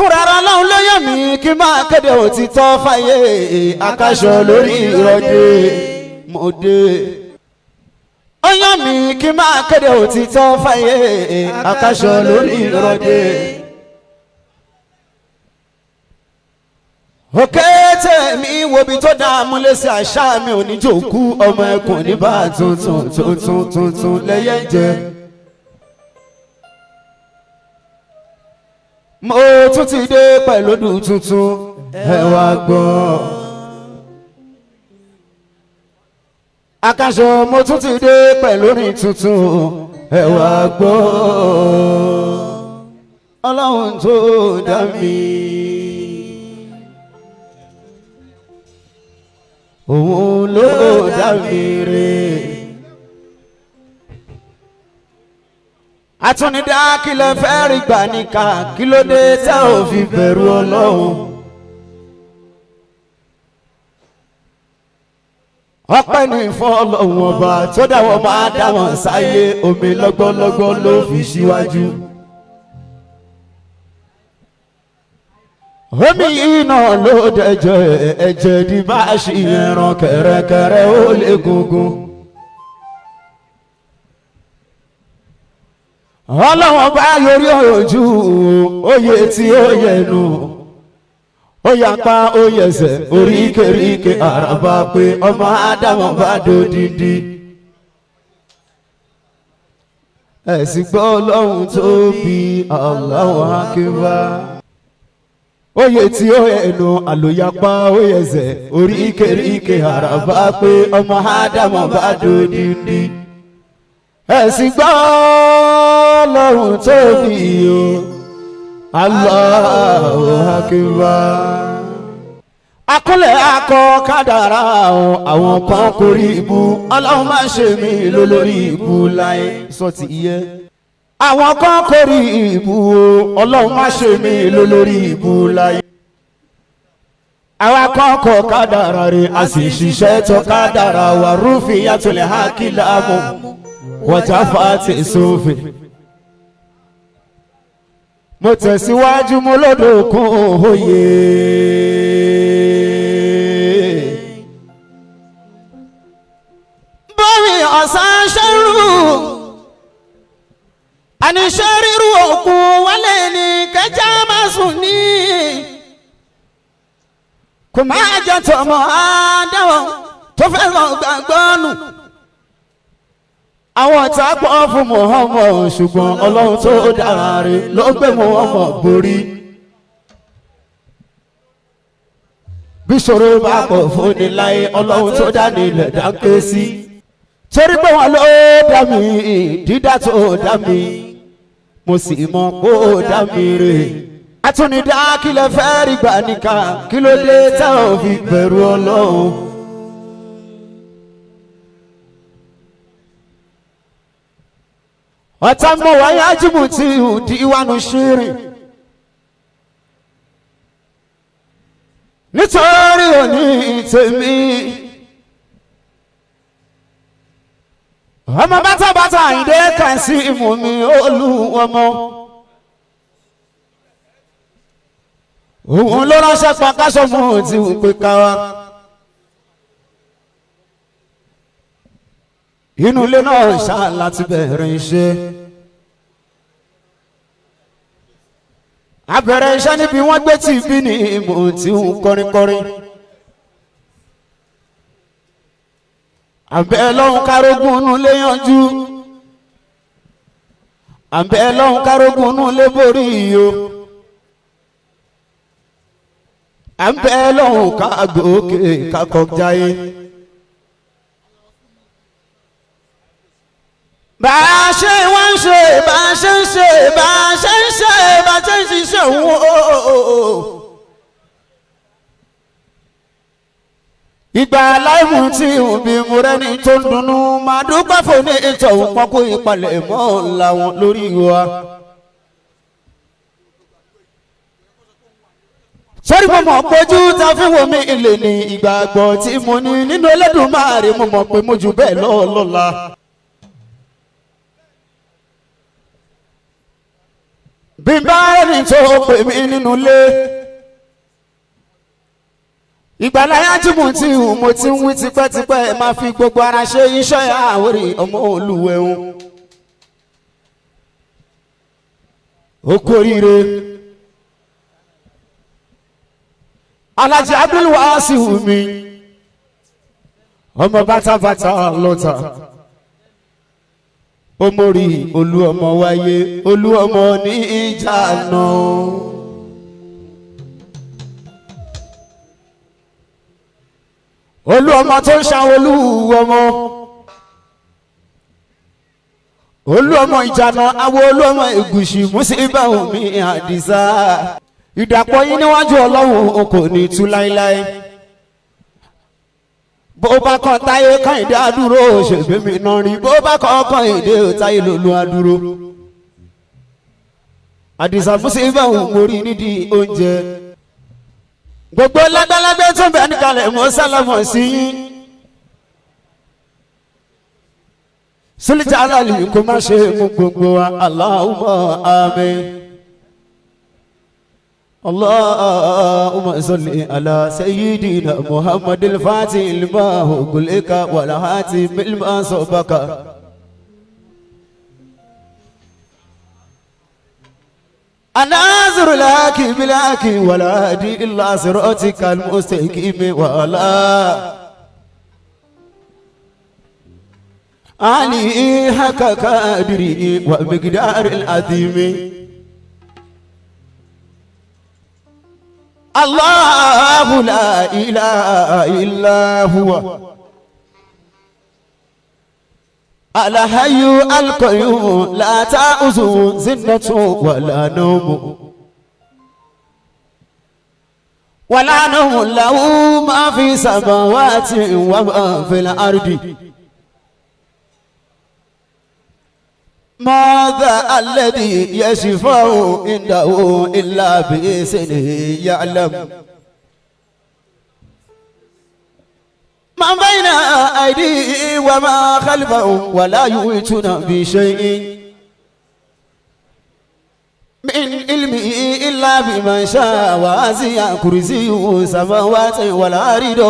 fúnra Ọlọ́run ló yàn mí kí n máa kéde òtítọ́ fáyé akáṣọ lórí ìrọ̀dé mo dé. Ó yàn mí kí n máa kéde òtítọ́ fáyé akáṣọ lórí ìrọ̀dé. Òkè tèmi wo bí tó dáa mú lé sí àṣà mi ò ní jòkú ọmọ ẹkùn ní bá tuntun lẹ́yẹ jẹ. Mo tún ti dé pẹ̀lú ọdún tuntun ẹ wá gbọ́. Akáṣọ mo tún ti dé pẹ̀lú orin tuntun ẹ wá gbọ́. Ọlọ́run tó dá mi. Òun ló dá mi re. Àtúnidá kí lẹ fẹ́ rí gbà níkà kí ló dé tá ò fi bẹ̀rù Ọlọ́run. Ọpẹ́ ní fún Ọlọ́run ọba tó dáwọ́ máa dáwọn sáyé omi lọ́gbọ́lọ́gbọ́ ló fi síwájú. Omi yìí náà ló dẹjọ́ ẹ̀jẹ̀ di bá ṣì ẹran kẹ̀rẹ̀kẹ̀rẹ̀ ó lé gungun. Ọlọ́run bá yorí ojú oyè tí ó yẹnu ó yapa ó yẹsẹ̀ oríkèríkè àràbà pé ọmọ Ádámọ̀ bá dòdìdí. Ẹ̀sìn gbọ́ Ọlọ́run tóbi Allahu Akbar. Oyè tí ó yẹnu àlòyapa ó yẹsẹ̀ oríkèríkè àràbà pé ọmọ Ádámọ̀ bá dòdìdí. Ẹ̀sìn gbọ́ Ọlọ́run tóbi o Allahu Akbar. Akúnlẹ̀ akọ kádàrá àwọn kan kórí ibú Ọlọ́run má ṣe mí lólórí ibú láyé sọ ti yẹ. Àwọn kan kórí ibú Ọlọ́run má ṣe mí lólórí ibú láyé. Àwa kan kọ kádàrá rẹ̀ a sì ṣiṣẹ́ tó kádàrá wa rufiyatul haqilamu wọ́tàfàtì sófin. Mo tẹ̀síwájú mo lọ́dọ̀ kún òye. Bọ́rì ọ̀sán ṣẹ́rù àníṣe ríru òkú wálé ní kẹjá máa sùn ní. Kò máa jẹ́ tọmọ Ádámọ̀ tó fẹ́ lọ gbàgbọ́ nù. Àwọn tá a pọ̀ fún Muhammad ṣùgbọ́n Ọlọ́run tó dára rẹ̀ ló gbé Muhammad borí. Bí ṣòro bá pọ̀ fún ni láyé Ọlọ́run tó dá nílẹ̀ dáké sí. Torí pé wọn ló dá mi dídá tó dá mi mo sì mọ̀ pé ó dá mi rè. Àtúnidá kí lẹ fẹ́ rí gbà níkà kí ló dé tá ò fi bẹ̀rù Ọlọ́run. Ọ̀tàmọ̀ wáyé ajímù tí ìhùdí ìwánu ṣírí. Nítorí òní tèmi. Ọmọ bátàbátà Àyìndé Kàsímù mi Olúọmọ. Òun ló ránṣẹ́ pa káṣọ́mù tí ò pé káwa. Inú ilé náà ṣá láti bẹ̀rẹ̀ iṣẹ́. Abẹ̀rẹ̀ iṣẹ́ níbi wọ́n gbé tìbí ní ìmọ̀ tí ń kọrinkọrin. Àbẹ̀ lọ́hùn kárógún inú ilé yanjú. Àbẹ̀ lọ́hùn kárógún inú ilé borí iyo. Àbẹ̀ lọ́hùn kágòkè kákọjáyé. Bá a ṣe wá ń ṣe bá a ṣe ń ṣe bá a ṣe ń ṣe bá a ṣe ń ṣiṣẹ́ òun. Ìgbà aláìmù tí òbí mo rẹ́ni tó ń dunnú máa dúpẹ́ fún ní ìtọ̀hún pọ́kú ìpalẹ̀ mọ́ làwọn lórí wa. Sọ́rí mo mọ̀ pójú ta fi wo mi ilé ní ìgbàgbọ́ tí mo ní nínú Ẹlẹ́dùmarè mo mọ̀ pé mo jù bẹ́ẹ̀ lọ́la. bí n bá rẹ́ni tó pè mí nínú ilé ìgbàláyà tí mo ti ń wí tipẹ́tipẹ́ máa fi gbogbo ara ṣe iṣẹ́ àwòrán ọmọ olúwẹ̀hún ó kú oríire Alhaji Abdulwasiu mi ọmọ bàtàbàtà lọ́tà omori olú ọmọ wáyé olú ọmọ ní ìjà náà. Olú ọmọ tó ń ṣan olú ọmọ ìjànà àwọn olú ọmọ Ègùṣì Músíbà omi Àdìsá ìdàpọ̀ yín níwájú Ọlọ́run kò ní tú láéláé bó bá kàn Táyé Kẹ́hìndé àdúró ṣègbémi náà rí bó bá kàn Kẹ́hìndé Táyé lòlú àdúró Àdìsá Músíbà mórí nídìí oúnjẹ gbogbo lágbàlagbà tó bẹ níkàlẹ̀ mọ́ sálámọ̀ sí yín sílítà aláàlì kò má ṣe mú gbogbo wa Allahumma àmín Allahumma salli ala sayyidina Muhammadil Fatihil lima ughliqa wal khatimil lima sabaqa أناظر لك بلاك ولا هدي إلا صراطك المستقيم ولا علي حق قدري ومقدار العظيم الله لا إله إلا هو الحي القيوم لا تأخذه سنة ولا نوم له ما في السماوات وما في الأرض ماذا الذي يشفع عنده إلا بإذنه يعلم ما بين أيديهم وما خلفهم ولا يحيطون بشيء من علمه إلا بما شاء وسع كرسيه السماوات والأرض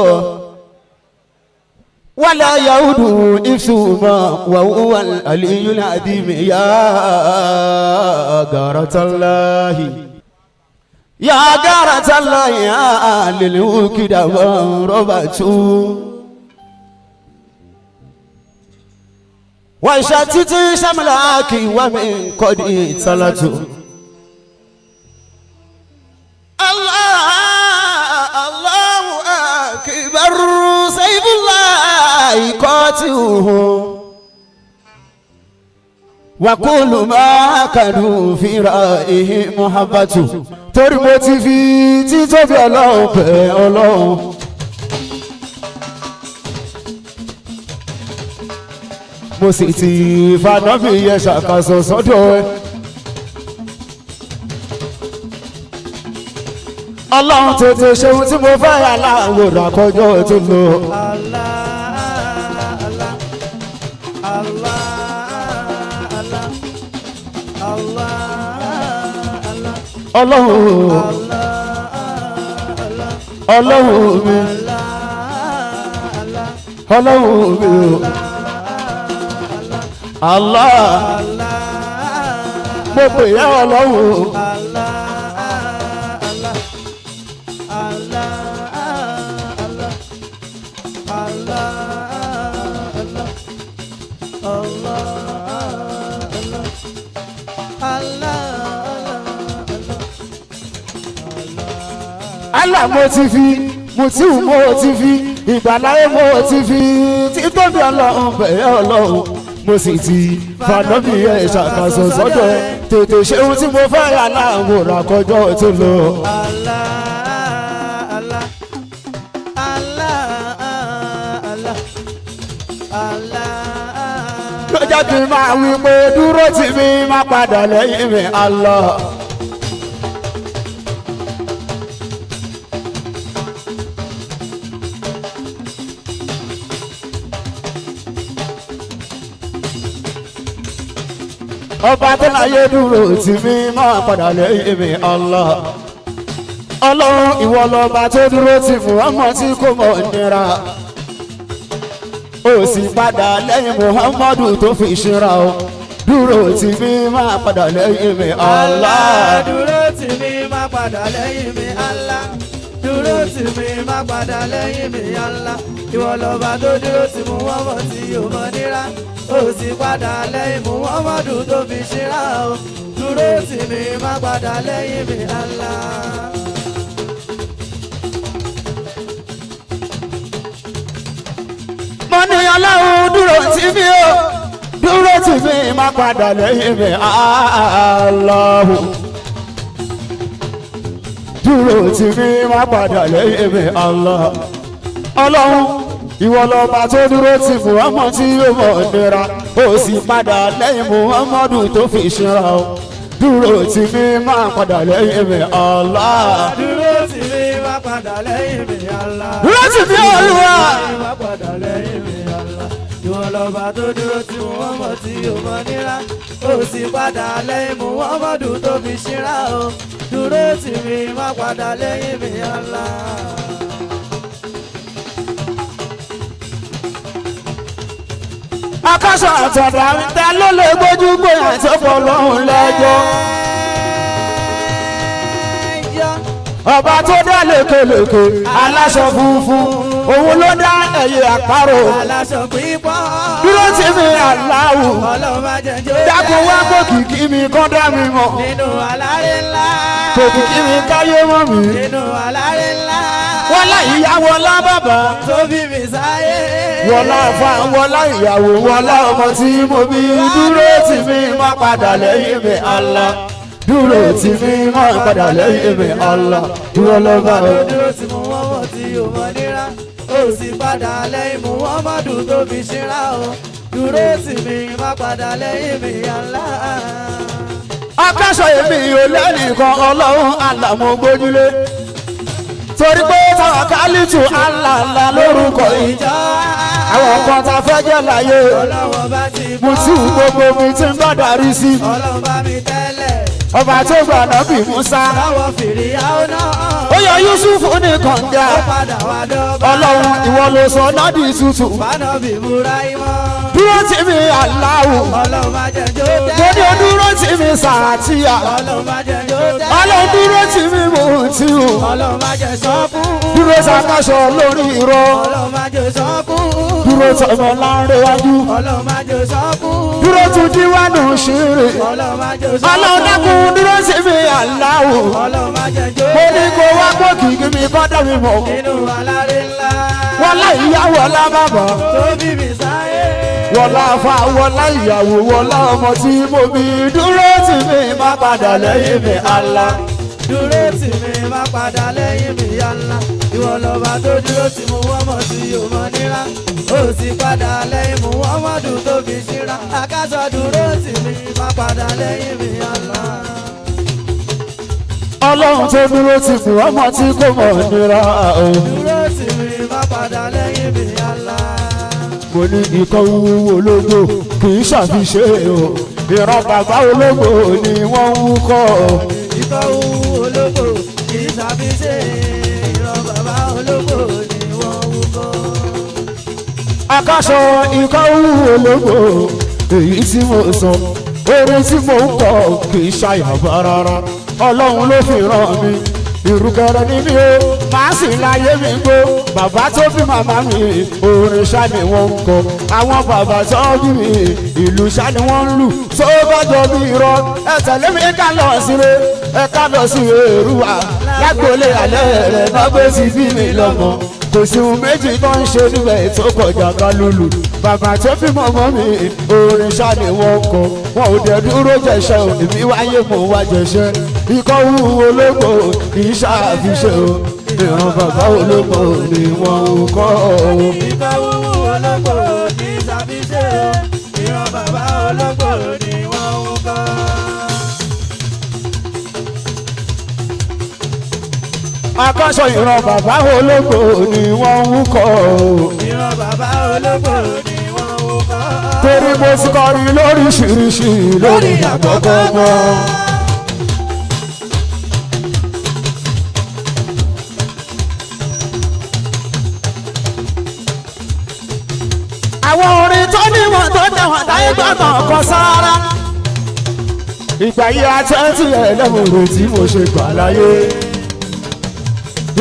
ولا يؤوده حفظهما وهو العلي العظيم يا غارة الله يا غارة الله يا للوكد وربته وشتت شملك ومن قد صلته الله أكبر سيف الله قاتله وكل ما كانوا في رأيه محبته ترمتي في تتبع الله mo sì ti fànàbí yẹn ṣàkàṣọ sọ́dọ̀ ẹ. Ọlọ́run tètè ṣeun tí mo fẹ́ yà láwòrán àkọ́jọ́ tó lọ. Ọlọ́run mi Allah mo pè é Ọlọ́run Allah mo ti fi Mutiu mo ti fi ìgbàláyé mo ti fi títóbi Ọlọ́run pè é Ọlọ́run mo sì ti fànàbí ẹ̀ ṣàkàṣọ sọ́dọ̀ ẹ̀ tètè ṣeun tí mo fẹ́ yà láwòrán àkọ́jọ́ tó lọ. ló jẹ́ kí n máa wí pé dúró tì mí má padà lẹ́yìn mi Allah. ọba tó láyé dúró tì mí máa padà lẹ́yìn mi Allah. ọlọ́run ìwọ lọ́ba tó dúró tì Muhammad tí kò mọ̀ nira. ó sì padà lẹ́yìn Muhammadu tó fi ṣíra o. dúró tì mí máa padà lẹ́yìn mi Allah. dúró tì mí máa padà lẹ́yìn mi Allah. dúró tì mí máa padà lẹ́yìn mi Allah. ìwọ lọ́ba tó dúró tì Muhammad tí yóò mọ̀ nira. ó sì padà lẹ́yìn Muhammadu tó fi ṣíra o. dúró tì mí máa padà lẹ́yìn mi Allah. mo ní ọlọ́run dúró tì mí o dúró tì mí má padà lẹ́yìn mi Allahu. dúró tì mí má padà lẹ́yìn mi Allah. ọlọ́run ìwọ lọ́ba tó dúró tì Muhammad tí yóò mọ̀ nira. ó sì padà lẹ́yìn Muhammadu tó fi ṣíra o. dúró tì mí má padà lẹ́yìn mi Allah. dúró tì mí má padà lẹ́yìn mi Allah. dúró tì mí Olúwa. má padà lẹ́yìn mi Allah. ìwọ lọ́ba tó dúró tì Muhammad tí yóò mọ̀ nira. ó sì padà lẹ́yìn Muhammadu tó fi ṣíra o. dúró tì mí má padà lẹ́yìn mi Allah. akọ́ṣọ́ àtọ̀dá ta ló lè gbójú gbóyà tó fọ́ lọ́hùn lẹ́jọ́. ọba tó dá lékelèké aláṣọ funfun òun ló dá ẹyẹ àparò. aláṣọ pípọ́. dúró tì mí Allahu. ọlọ́run má jẹ́ jó dá. dákun wá kòkìkí mi kọ́ dá mi mọ̀. nínú aláré ńlá. kòkìkí mi káyé mọ́ mi. nínú aláré ńlá. wọlá ìyá wọlá bàbá. tó bí mi sáyé. wọlá àfa wọlá ìyàwó wọlá ọmọ tí mo bí. dúró tì mí má padà lẹ́yìn mi Allah. dúró tì mí má padà lẹ́yìn mi Allah. dúró lọ́ba o. dúró tì Muhammad tí yóò mọ̀ nira. ó sì padà lẹ́yìn Muhammadu tó fi ṣíra o. dúró tì mí má padà lẹ́yìn mi Allah. akásọ èmi ò lẹ́nìkan ọlọ́run Allah mo gbójúlé. torí pé táwọn kálítù Allah lórúkọ ìjà. àwọn kan tá a fẹ́ jẹ́ láyé. ọlọ́wọ́ bá ti bọ́. mo tí gbogbo mi ti ń bá darí sí. ọlọ́wọ́ bá mi tẹ́lẹ̀. ọba tó gbà nábì Musa. láwọ̀ fìrí àwọn náà. ó yọ Yusuf ní kànga. ó padà wá dọ́gba. ọlọ́run ìwọ ló sọ nádì tútù. fánàbì múra ìmọ̀. dúró tì mí Allahu. ọlọ́run má jẹ́ jó dẹ́. mo ní o dúró tì mí Sàtíyà. ọlọ́run má jẹ́ jó dẹ́. ọlọ́run dúró tì mí Mùtíù. ọlọ́run má jẹ́ sọ́kù. dúró sàkàṣọ lórí irọ́. ọlọ́run má jẹ́ sọ́kù. dúró tọmọ láńrẹ́wájú. ọlọ́run má jẹ́ sọ́kù. dúró tún díwánù ṣeré. ọlọ́run má jẹ́ sọ́kù. ọlọ́run dákun dúró tì mí Allahu. ọlọ́run má jẹ́ jó mo dẹ́. ní kó wá pọ̀ kìkì mi kọ́ dá mi mọ̀. nínú aláré ńlá. wọlá ìyá wọlá bàbá. tó bí mi sáyé. wọlá afa wọlá ìyàwó wọlá ọmọ tí mo bí. dúró tì mí má padà lẹ́yìn mi Allah. dúró tì mí má padà lẹ́yìn mi Allah. ìwọ lọ́ba tó dúró tì Muhammad tí yóò mọ̀ nira. ó sì padà lẹ́yìn Muhammadu tó fi ṣíra. akásọ dúró tì mí má padà lẹ́yìn mi Allah. ọlọ́run tó dúró tì fún ọmọ tí kò mọ̀ nira o. dúró tì mí má padà lẹ́yìn mi Allah. mo ní ikọ̀ wúwo ológbò kì í ṣàfiṣe o. ìran bàbá ológbò ni wọ́n ń wúkọ́. ikọ̀ ológbò kì í ṣàfiṣe. ìran bàbá ológbò ni wọ́n wúkọ́. akásọ ikọ̀ wúwo ológbò èyí tí mo sọ orin tí mo ń kọ kì í ṣàyàbá rárá. ọlọ́run ló fi ràn mí ìrùkẹ̀rẹ̀ ní mi o màá sì láyé mi gbó. bàbá tó bí màmá mi orin ṣá ni wọ́n ń kọ. àwọn bàbá tó bí mi ìlú ṣá ni wọ́n ń lù. tó bá jọ bí irọ́ ẹ tẹ̀lé mi ká lọ síre ẹ ká lọ sí Èrúwà lágbólé alẹ́ rẹ̀ lọ́gbẹ́ sí bí mi lọ́mọ. kò sí ohun méjì tó ń ṣe níbẹ̀ tó kọjá ká lùlù. bàbá tó bí màmá mi orin ṣá ni wọ́n ń kọ. wọn ò dẹ̀ dúró jẹ̀ṣẹ́ o èmi wáyé mo wá jẹ̀ṣẹ́. ikọ̀ wúwo ológbò kì í ṣàfiṣe o. ìran bàbá ológbò ni wọ́n ń kọ́ o. ikọ̀ wúwo ológbò kì í ṣàfiṣe. ìran bàbá ológbò ni wọ́n ń kọ́. akọ́ṣọ ìran bàbá ológbò ni wọ́n ń kọ́ o. ìran bàbá ológbò ni wọ́n ń kọ́. torí mo ti kọrin lóríṣiríṣi lórí àkọ́kọ́ mọ́. àwọn orin tó níwọ̀n tó tẹ̀wọ̀n táyé gbọ́dọ̀ kọ sára. ìgbà yìí àtẹ́tì ẹlẹ́mọ̀rẹ́ tí mo ṣe gbà láyé.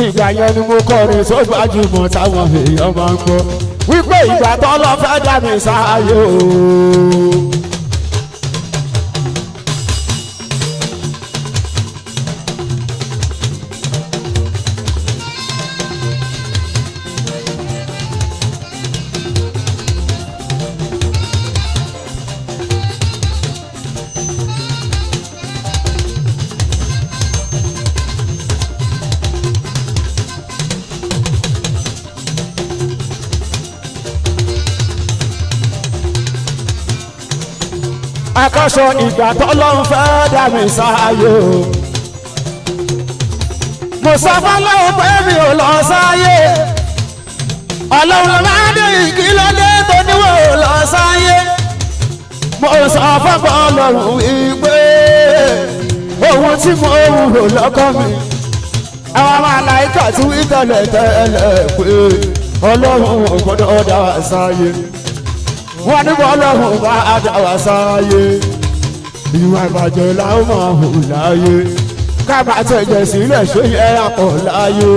ìgbà yẹn ni mo kọrin tó gbajúmọ̀ táwọn èèyàn máa ń gbọ́. wípé ìgbà tó lọ fẹ́ dá mi sáyé o. akọ́ṣọ́ ìgbà tọ́lọ́run fẹ́ dá mi sáyé o. mo sọ fọlọ́run pé mi ò lọ sáyé. ọlọ́run máa dé ìkílódé tó níwò lọ sáyé. mo sọ fọ́pọ̀ ọlọ́run wípé ohun tí mo wúrò lọ́kọ́ mi. àwọn màláíkà tí wí tẹ́lẹ̀ tẹ́lẹ̀ pé ọlọ́run ò gbọ́dọ̀ dá wa sáyé. wọ́n ní bọ́lọ́hùn bá dá wa sáyé. ìwà ìbàjẹ́ làwọn máa hù láyé. ká bá tẹ̀jẹ̀ sílẹ̀ ṣó yẹ àpọ̀ láyé.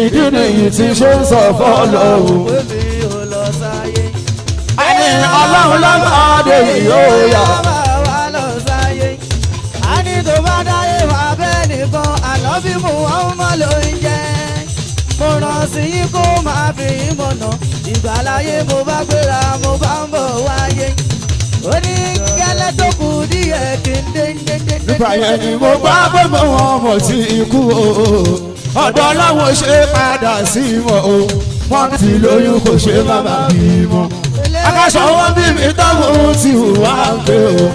ìdí nìyí tí ṣe ń sọ fọ́lọ́hùn. ẹni ọlọ́run lọ́mọdé yóò yá. a ní tó bá dáyé wà bẹ́ẹ̀ nìkan àlọ́ bí mo wọ́n mọ́ ló ń jẹ́. mo ràn sí yín kó máa fi yín mọ̀nà. ìgbàláyé mo bá gbéra mo bá ń bọ̀ wáyé. ó ní gẹ́lẹ́ tó kù díẹ̀ kí n dé. nígbà yẹn ni mo bá gbọ́dọ̀ wọn mọ̀ sí ikú o. ọ̀dọ̀ ọlọ́run ṣe padà sí wọn o. wọ́n ti lóyún kò ṣe bàbá bímọ. akásọ̀ wọn bí mi tọ́wọ́ ti hùwà pé o.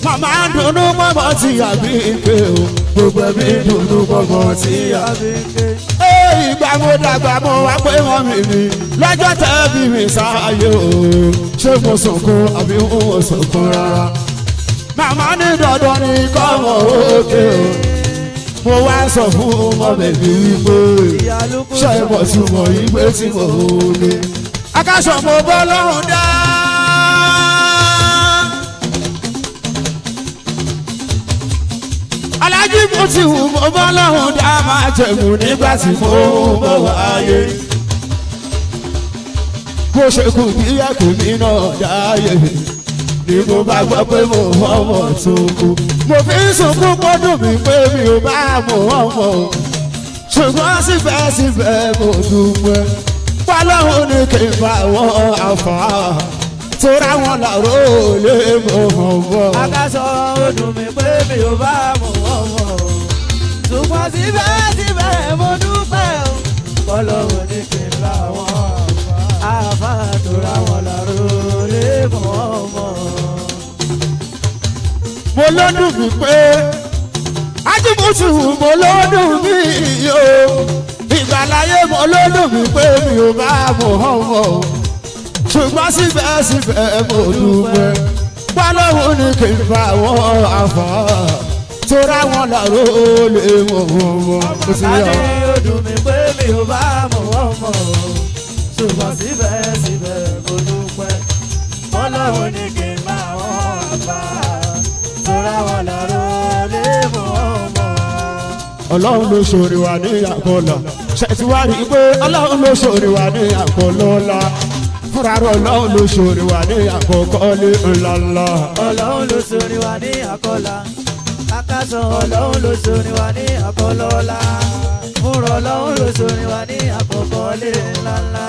màmá dùnú pọ́pọ́ tí àbí pé o. gbogbo ẹbí dùnú pọ́pọ́ tí àbí pé. ìgbà mo dàgbà mo wá pé wọ́n mi lọ́jọ́ tẹ́ bí mi sáyé o. ṣé mo sunkún àbí mo sunkún rárá. màmá ní dandan ní kọ́mọ òkè o. mo wá sọ fún ọmọ bèbí wípé ṣé mo túmọ̀ ìgbé tí mo lè. akásọ̀ mo bọ́ lọ́rùn dá. alájí mo ti wù mo bọ́ lọ́hùn dá máa jẹ̀mú nígbà tí mo bọ̀ wáyé. bó ṣe kù bí ẹkùn mi náà dáyé ni mo bá gbọ́ pé mo ọmọ tó kú. mo fi ń sunkún pọ́dún mi pé mi ò bá mọ ọmọ. ṣùgbọ́n síbẹ̀síbẹ̀ mo dúpẹ́. pálọ́hùn ni kì í bá wọn àfà. tóra wọn làró lè mọ̀ ọmọ. akásọ̀ ó dùn mí pé mi ò bá mọ ọmọ. ṣùgbọ́n síbẹ̀síbẹ̀ mo dúpẹ́ o. Ọlọ́run ní kí n bá wọn àfà tóra wọn làró lè mọ̀ ọmọ. mo lọ́dún mi pé ajímọ̀tì mo lọ́dún mi o. ìgbàláyé mo lọ́dún mi pé mi ò bá mọ ọmọ. ṣùgbọ́n síbẹ̀síbẹ̀ mo dúpẹ́. pálọ́hùn ni kì í bá wọn àfà. tóra wọn làró lè mọ̀ ọmọ. Adé ó dùn mí pé mi ò bá mọ ọmọ. ṣùgbọ́n síbẹ̀síbẹ̀ mo dúpẹ́. Ọlọ́run ní kí n bá wọn àfà. tóra wọn làró lè mọ̀ ọmọ. ọlọ́run ló ṣòro wà ní àkọlà. ṣètì wá rí i pé ọlọ́run ló ṣòro wà ní àkọlọ́lá. fúnra rẹ̀ ọlọ́run ló ṣòro wà ní àkọkọ́lé ńláńlá. Ọlọ́run ló sori wa ní àkọlà. Akásọ̀ Ọlọ́run ló sori wa ní àkọlọ́lá. Fúnra Ọlọ́run ló sori wa ní àkọkọ́lé ńláńlá.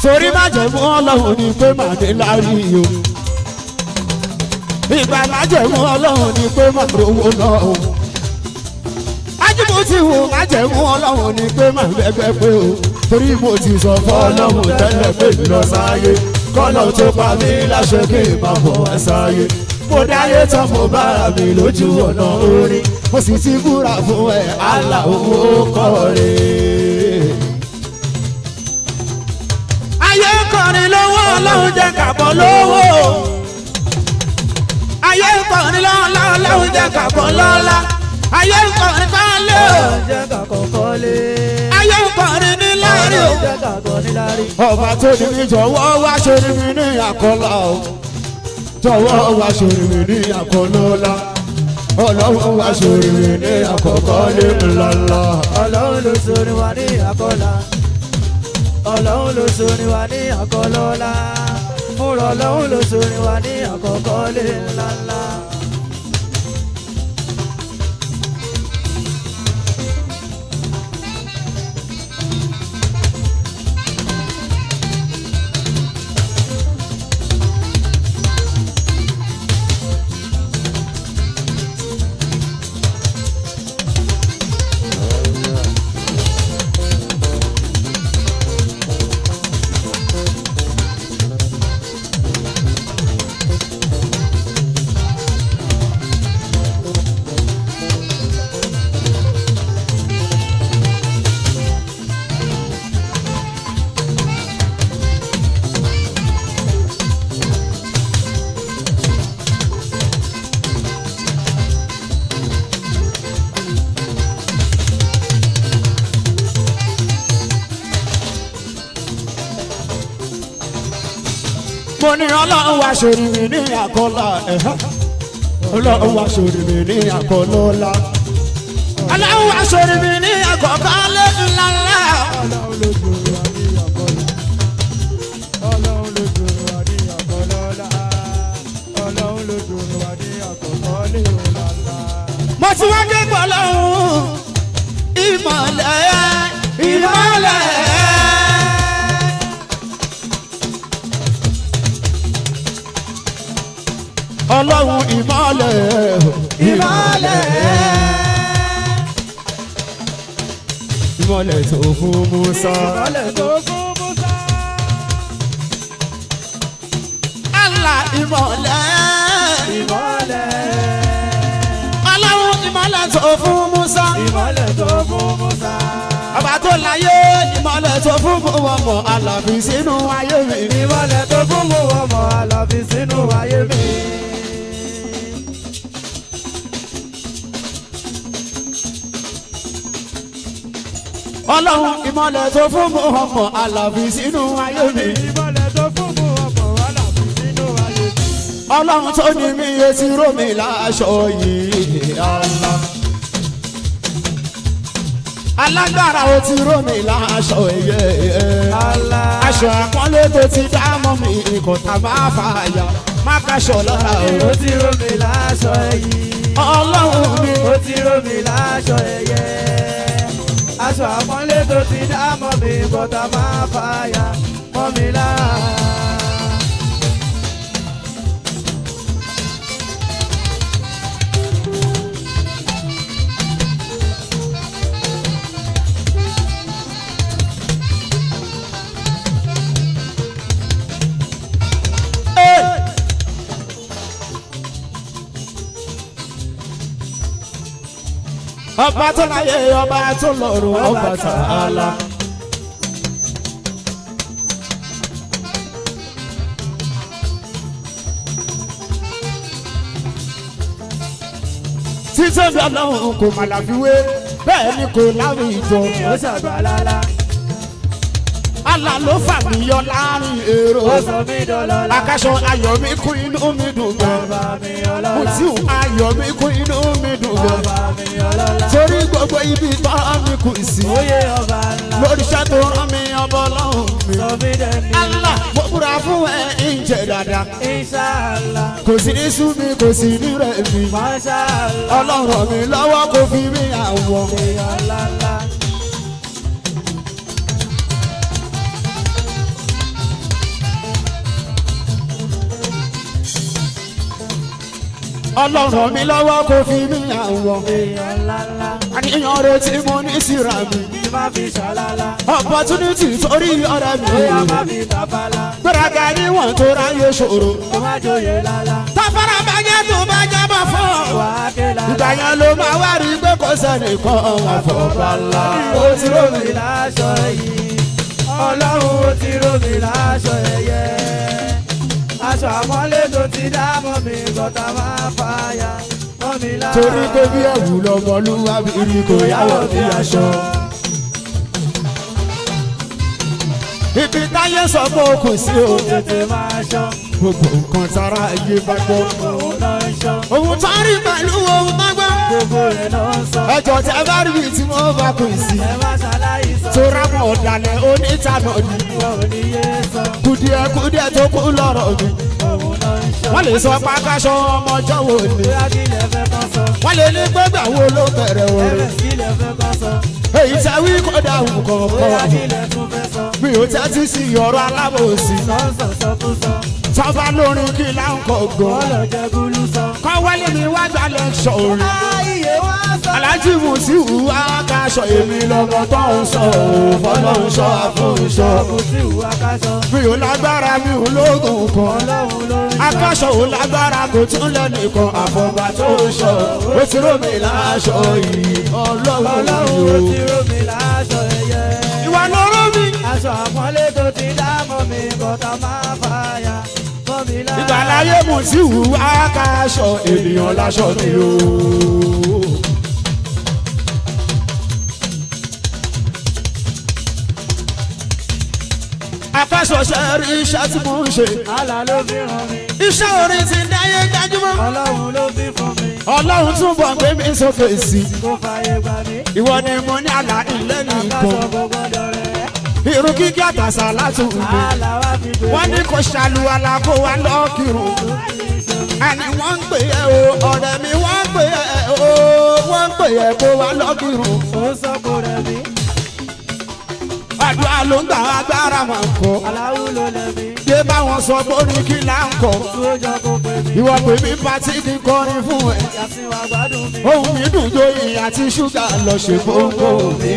torí má jẹ́ mú ọlọ́run ní pé màá dé lárí o. ìgbà má jẹ́ mú ọlọ́run ní pé màá rówó náà o. ajímọ̀tì wò má jẹ́ mú ọlọ́run ní pé màá bẹ́gbẹ́ pé o. torí mo ti sọ fún ọlọ́run tẹ́lẹ̀ pé mi lọ sáyé. kọ́lọ̀ tó pa mí láṣẹ kí n máa bọ̀ wá sáyé. mo dáyé tán mo bára mi lójú ọ̀nà orí. mo sì ti búra fún ẹ àlà owó kọ́re. ayé kọ́ kọrin lówó ọlọ́run jẹ́ kàbọ̀ lówó. ayé ń kọrin lọ́la ọlọ́run jẹ́ kàbọ̀ lọ́la. ayé ń kọrin kọ́lé o. jẹ́ kàkọ́ kọ́lé. ayé ń kọrin ní láàrin o. jẹ́ kàkọ́ ní láàrin. ọba tó ní mi jọ̀wọ́ wá ṣorí mi ní àkọlà o. jọ̀wọ́ wá ṣorí mi ní àkọlọ́lá. ọlọ́run wá ṣorí mi ní àkọ́kọ́ lé ńláńlá. ọlọ́run ló sori wa ní àkọlà. ọlọ́run ló sori wa ní àkọlọ́lá. fúnra ọlọ́run ló sori wa ní àkọ́kọ́ lé ńláńlá. mo ní ọlọ́run wá ṣorí mi ní àkọlà ọlọ́run wá ṣorí mi ní àkọlọ́lá. ọlọ́run wá ṣorí mi ní àkọ́kọ́ lé ńláńlá. ọlọ́run ló sori wa ní àkọlà. ọlọ́run ló sori wa ní àkọlọ́lá. ọlọ́run ló sori wa ní àkọ́kọ́ lé ńláńlá. mo ti wá dé pọ̀ lọ́hùn ìmọ̀lẹ̀ ìmọ̀lẹ̀. ọlọ́run ìmọ̀lẹ̀ ìmọ̀lẹ̀. ìmọ̀lẹ̀ tó fún Musa. ìmọ̀lẹ̀ tó fún Musa. Allah ìmọ̀lẹ̀. ìmọ̀lẹ̀. ọlọ́run ìmọ̀lẹ̀ tó fún Musa. ìmọ̀lẹ̀ tó fún Musa. ọba tó láyé ìmọ̀lẹ̀ tó fún Muhammad aláfi sínú ayé mi. ìmọ̀lẹ̀ tó fún Muhammad aláfi sínú ayé mi. ọlọ́run ìmọ̀lẹ̀ tó fún Muhammad aláfi sínú ayé mi. ìmọ̀lẹ̀ tó fún Muhammad aláfi sínú ayé mi. ọlọ́run tó ní mi etí rómi láṣọ yìí Allah. alágbára ó ti rómi láṣọ yẹ. Allah. aṣọ àpọ́nlé tó ti dá mọ́ mi kò tá máa fàyà má kaṣọ lára o. ó ti ró mi láṣọ ẹyí. ọlọ́run mi. ó ti ró mi láṣọ ẹyẹ. aṣọ àpọ́nlé tó ti dá mọ́ mi kò tá máa fàyà mọ́ mi lára. ọba tó láyé ọba tó lọ́run ọba tààlà. títí bí ọlọ́run kò mà láfiwé bẹ́ẹ̀ ni kò láwùjọ. ó ṣàgbà lálá. Allah ló fà mí yọ láàrin èrò. ó sọ mí dọ́lọ́lá. Àkàṣọ ayọ̀ mi kún inú mi dùn gan. ọba mi ọlọ́lá. Mùtíù ayọ̀ mi kún inú mi dùn gan. ọba mi ọlọ́lá. Torí gbogbo ibi tán mi kù sí. oyè ọba ńlá. Lórí iṣẹ́ tó rán mi ọbọ̀ lọ́hùn mi. sọ mí dẹ́ni. Allah mo búra fún ẹ ǹjẹ́ dáadáa. Inshallah. Kò sí ní sú mi kò sí ní rẹ̀ mi. Mashallah. Ọlọ́run mi lọ́wọ́ kò fi mí àwọ̀. Ọlọ́lá. Ọlọ́run mi lọ́wọ́ kò fi mí àwọ̀. Ọlọ́lá. Àníyàn rẹ̀ tí mo ní síra mi. Má fi ṣàlálá. Opportunity torí ọ̀rẹ́ mi. Bóyá má fi tàfàlà. Gbéraga níwọ̀n tó ráyè ṣòro. Kó má joyè lálá. Táfárá bá jẹ́ tó bá jábọ̀ fún ọ. Wà á ké lálá. Ìgbà yẹn ló máa wá rí pé kò sẹ́nìkan àfọ̀bàlá. Ó ti rò mí. láṣọ yìí. ọlọ́run ó ti ró mi láṣọ ẹ̀yẹ aṣọ àmọ́lé tó ti dá mọ́ mi gọ́tà máa fàyà mọ́ mi lára. torí pé bí ẹ̀wù lọ́mọlúwàbí rí kò yáwọ̀ bí aṣọ. ibi táyé sọ pé o kò sí o. tètè máa ṣọ́. gbogbo nǹkan tára ayé bá gbọ́. òun náà ń ṣọ́. òun tó rí pẹ̀lú ohun tó gbọ́. gbogbo rẹ̀ náà ń sọ. ẹjọ́ tẹ bá rí ibi tí wọ́n bá kò sí. ẹ má ṣàlàyé sọ. tó rámọ̀ ọ̀dàlẹ̀ onítànà ni. wọn ò ní yé sọ. kùdìẹ̀kùdìẹ̀ tó kú lọ́rọ̀ mi. òun náà ń ṣọ́. wọ́n lè sọ pákáṣọ ọmọjọ́ wo ni. bóyá kí lẹ fẹ́ kọ́ sọ. wọ́n lè ní gbẹ́gbẹ́ wo ló bẹ̀rẹ̀ orin. ẹ̀rẹ̀ kí lẹ fẹ́ kọ́ sọ. èyí tẹ wí kódà wù bóyá kọ̀ọ̀kan. kí lẹ tún fẹ́ sọ. mi ò tẹ́tí sí ọ̀rọ̀ alábòsí. sọ́ọ̀sọ̀ sọ́kúsọ. tọ́ba lórin kí láǹkọ̀ gan. wọ́n lọ jẹ gúlú sọ. kọ́ wálé mi wá gbà lẹ́kṣọ̀ orin. ayé wá sọ. alájí Musiu Akaṣọ èmi lọ́mọ tó ń sọ fọlọ́ ń sọ àfọ̀nsọ. Musiu Akaṣọ. mi ò lágbára mi ò lóògùn kan. ọlọ́run ló ń sọ. Akaṣọ ò lágbára kò tún lẹ́nìkan àfọ̀gbà tó ń sọ. ó ti rò mí láṣọ yìí ọlọ́run ó ọlọ́run ti ró mi láṣọ ẹ̀yẹ. ìwà lọ́rọ́ mi. aṣọ àpọ́nlé tó ti dá mọ́ mi bọ́tà máa fàyà mọ́ mi lára. ìgbàláyé Musiu Akaṣọ ènìyàn láṣọ mi o. Akaṣọ ṣe rí iṣẹ́ tí mo ń ṣe. àlà ló fi ràn mí. iṣẹ́ orin ti dáyé gbajúmọ̀. ọlọ́run ló fi fún mi. Ọlọ́run túbọ̀ gbé mi sókè sí. kó fàyè gbà mí. ìwọ ni mo ní àlà ilé Akaṣọ nìkan. kò gbọ́dọ̀ rẹ̀. irun kíkí àtàṣà láti wù mí. àlà wá fi gbé. wọ́n ní kò ṣàlùwàlà kó wá lọ́kìrùn. àní wọ́n ń pè é o ọ̀rẹ́ mi wọ́n ń pè é o wọ́n ń pè é kó wá lọ́kìrùn. ó sọ kó rẹ̀ mí. àdúrà ló ń gbà agbára máa ń kọ́. aláwù ló lẹ̀ mí. gbé báwọn sọ pé ó ní kí là ń kọ́. tó jọ kó pè mí. ìwọ pè mí pátí kí n kọrin fún ẹ. yàtí wàá gbádùn mi. ohun mi dùn tó ìyìn àti ṣúgà lọ ṣe gbogbo mi.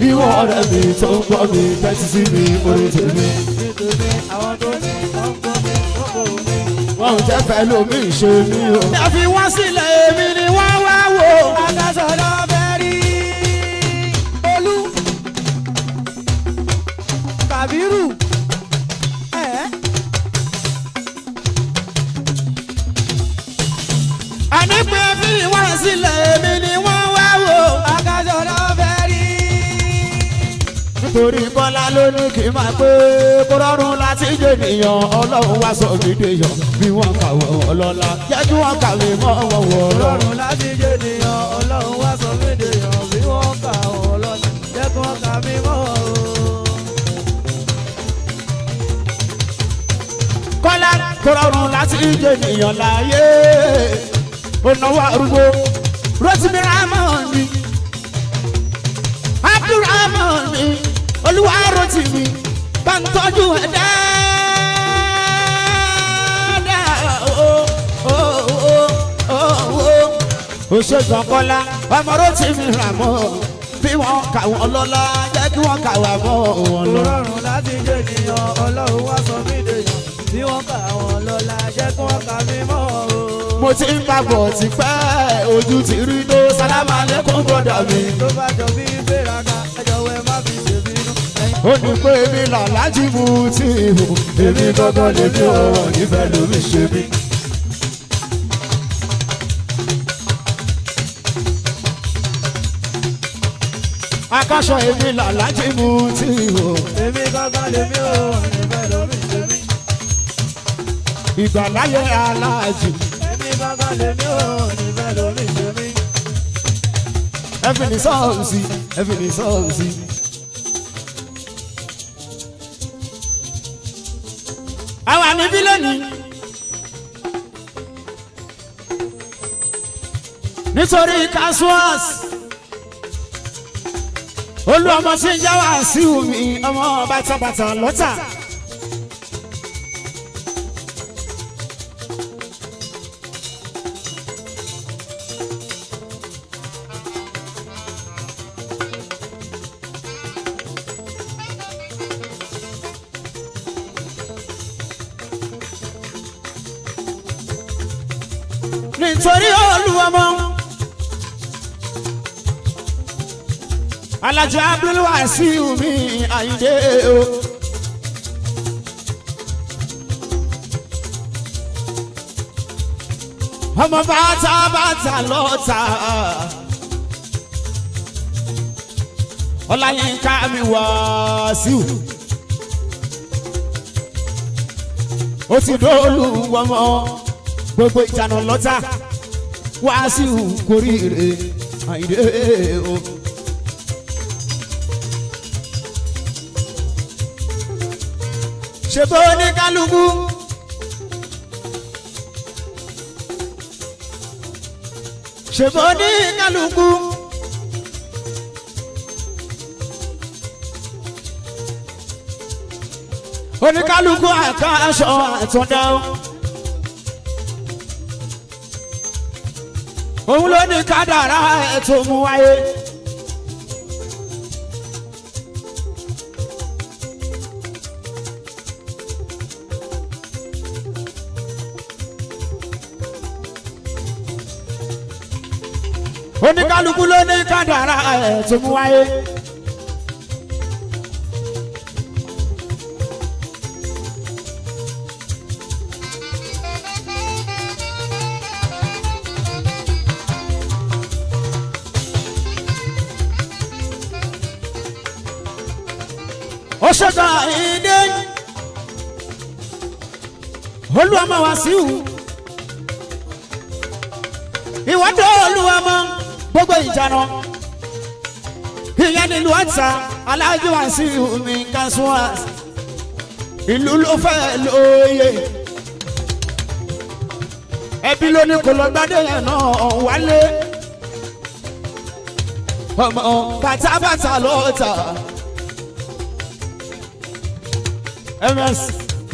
ìwọ ọ̀rẹ́ mi tó ń gbọ́ mi tẹ́tí sí mi orí tèmi. nítorí àwọn tó ní wọ́n ń gbọ́ mi wọ́n kò mí. wọn ò jẹ́ fẹ́ lómi ṣe mí o. ẹ fi wọ́n sílẹ̀ èmi ni wọ́n wá wò. Akaṣọ lọ fẹ́ rí olú Kàbírù. àní pé fi wọ́n sílẹ̀ èmi ni wọ́n wá wò. Akaṣọ lọ fẹ́ rí. nítorí Bọ́lá ló ní kí n máa pé kó rọrùn láti jẹ́ ènìyàn Ọlọ́run wá sọ mí dèèyàn bí wọ́n kàwé ọlọ́lá jẹ́ kí wọ́n kàwé mọ́ wọn wọ̀ ọlọ́run. Ọlọ́run láti jẹ́ ènìyàn Ọlọ́run wá sọ mí dèèyàn bí wọ́n kà wọ́n lọ́nà jẹ́ kí wọ́n kà mí mọ́ o. Kọ́lá kó rọrùn láti jẹ́ ènìyàn láyé onáwó arúgbó Rotimi Rahman mi Abdulrahman mi Olúwa Rotimi bá ń tọ́jú ẹ̀ dáadáa ó ṣe gan Kọ́lá ọmọ Rotimi Rahman bí wọ́n kà wọ́n lọ́lá jẹ́ kí wọ́n kà wá mọ́ wọn lọ. Ọlọ́run láti jẹ́ ènìyàn Ọlọ́run wá sọ mí dèèyàn bí wọ́n kà wọ́n lọ́lá jẹ́ kí wọ́n kà mí mọ́ o. mo ti ń bàbọ̀ ti pẹ́ ojú ti rí tó sálámà lẹ́kọ̀ọ́ gbọ́dọ̀ mi. tó bá jọ bí gbéraga ẹjọ́ wẹ́ má fi ṣèbínú. ó ní pé mi là lájí Musiu èmi gangan lè ní ọ̀rọ̀ nífẹ̀ẹ́ lómi ṣe mí. Akaṣọ èmi là lájí Musiu èmi gangan lèmi ò nífẹ̀ẹ́ lómi ṣe mí. ìgbàláyé aláàjì èmi gangan lèmi ò nífẹ̀ẹ́ lómi ṣe mí. ẹ̀fìn ní sọ́ọ̀sì ẹ̀fìn ní sọ́ọ̀sì. àwa níbí lónìí nítorí Casuals olú ọmọ tí ń jáwá sí omi ọmọ bàtàbàtà lọ́tà. nítorí olú ọmọ Alhaji Abdulwasiu mi Àyìndé o. Ọmọ bàtà lọ́ta. Ọláyínká mi Wàsíù. Ó ti dóòlù wọmọ gbogbo ìjànà lọ́ta. Wàsíù kórìíre Àyìndé o. Ṣèbó ní kálukú. Ṣèbó ní kálukú. Oníkálukú àkàṣọ àtúndá. Òun ló ní kádàrá ẹ̀ tó mú wáyé. Oníkálukú ló ní kádàrá ẹ̀ tó mú wáyé. Ó ṣẹ̀dá Àyìndé Olúọmọ Wàsíù ìwádìí Olúọmọ gbogbo ìjànà ìyẹn nílùú àtà Alhaji Wàsíù mi Kasuwa ìlú ló fẹ́ lóye ẹbí ló ní kò lọ gbádé yẹn náà wálé ọmọ bàtà lọ́ta. MS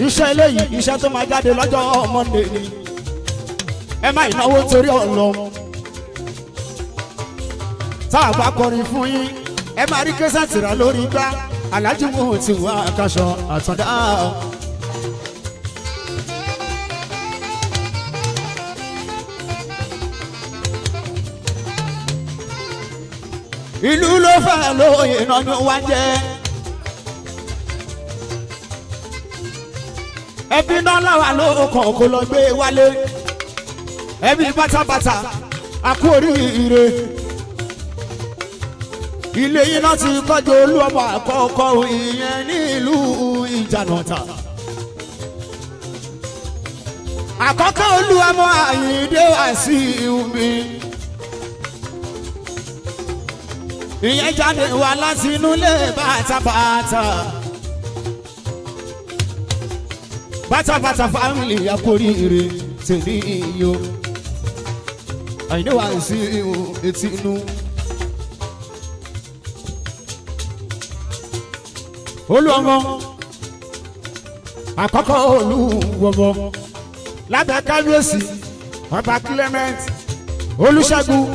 iṣẹ́ eléyìí iṣẹ́ tó máa jáde lọ́jọ́ Monday ni ẹ má ìnáwó torí ọ̀lọ́ tá a bá kọrin fún yín ẹ máa rí kẹsàtì rà lórí gbá Alhaji Muhu ti wá Àkàṣọ Àtàndá. ìlú ló fẹ́ lóye náà ni wá jẹ́. Ẹbí náà láwa ló kàn kó lọ gbé wálé ẹbí bàtàbàtà àkú oríire ilé yìí náà ti kọjú Olúọmọ àkọ́kọ́ ìyẹn ní ìlú Ìjànàta àkọ́kọ́ Olúọmọ Àyìndé Wàsíù mi ìyẹn jáde wá láti inú ilé bàtàbàtà. Bàtàbàtà family àkóríire tèmi iyo Àyìndé Wàsíù etí inú. Olúọmọ àkọ́kọ́ Olúọmọ lábẹ́ kábíyèsí ọba Clement Olúṣẹ́gun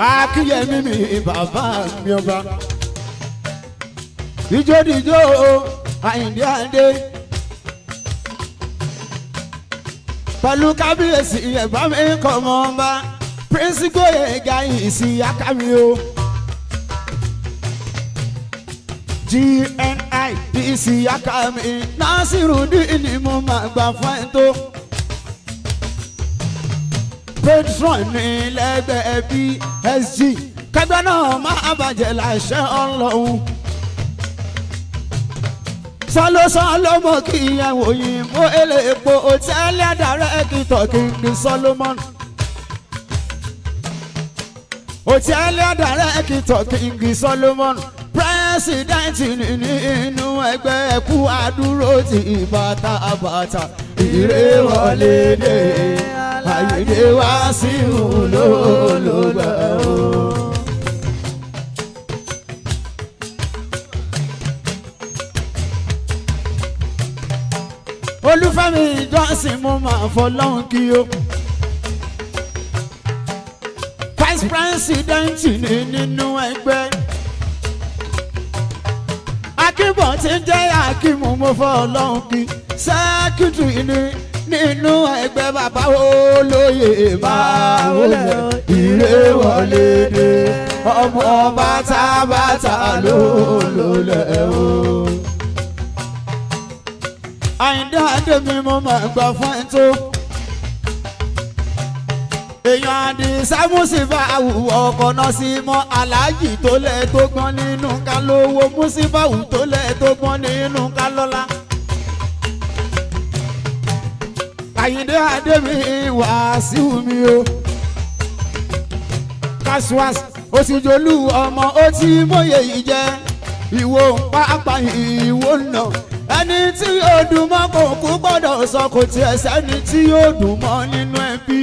Akínyẹmí mi bàbá mi ọba ìjódìjó Àyìndé Àdé. Pẹ̀lú kábíyèsí ẹ̀bá mi kọ̀ mọ́ ọba Prince Gbóyèga Ìsíyáká mi o. GNI Ìsíyáká mi Násírùdín ni mo máa gbà fún ẹ̀ tó. Patron ní lẹ́gbẹ̀ẹ́ PSG kẹgbẹ́ náà máa bàjẹ́ láṣẹ Ọlọ́run. Sọlọ mọ kí ìyàwó yìí mú eléèpo hòtẹ́ẹ̀lì àdàrẹ́kìtọ̀ King Solomon. Hòtẹ́ẹ̀lì àdàrẹ́kìtọ̀ King Solomon. Pírẹ́sìdẹ́ǹtì nínú ẹgbẹ́ ẹ̀kú àdúró ti bàtàbàtà. Ire wọlé dé Àyìndé Wàsíù lólùgbà o. Olúfẹ́mi Johnson mo máa fọlọ́hún kí o. Vice President ní nínú ẹgbẹ́. Akínbọ̀ tí ń jẹ́ Akínmú mo fọlọ́hún kí. Secretary ní nínú ẹgbẹ́ bàbá olóyè máa wọlé ire wọlé dé. ọmọ bàtàbàtà ló lólẹ̀ o. Àyìndé Adémi mo máa gbà fún ẹ tó. Èèyàn Àdìsá Músífàwù ọkọ̀ náà sí mọ́ aláàjì tó lẹ̀ tó gbọ́n nínú ká lówó Músífàwù tó lẹ̀ tó gbọ́n nínú ká lọ́lá. Àyìndé Adémi Wàsíù mi o. Kasuwas ó ti jolú ọmọ ó ti mọ̀yé yìí jẹ́ ìwò pápá ìwò náà. Ẹni tí yóò dùn mọ́ kò kú gbọ́dọ̀ sọ kò tiẹ̀ sẹ́ni tí yóò dùn mọ́ nínú ẹbí.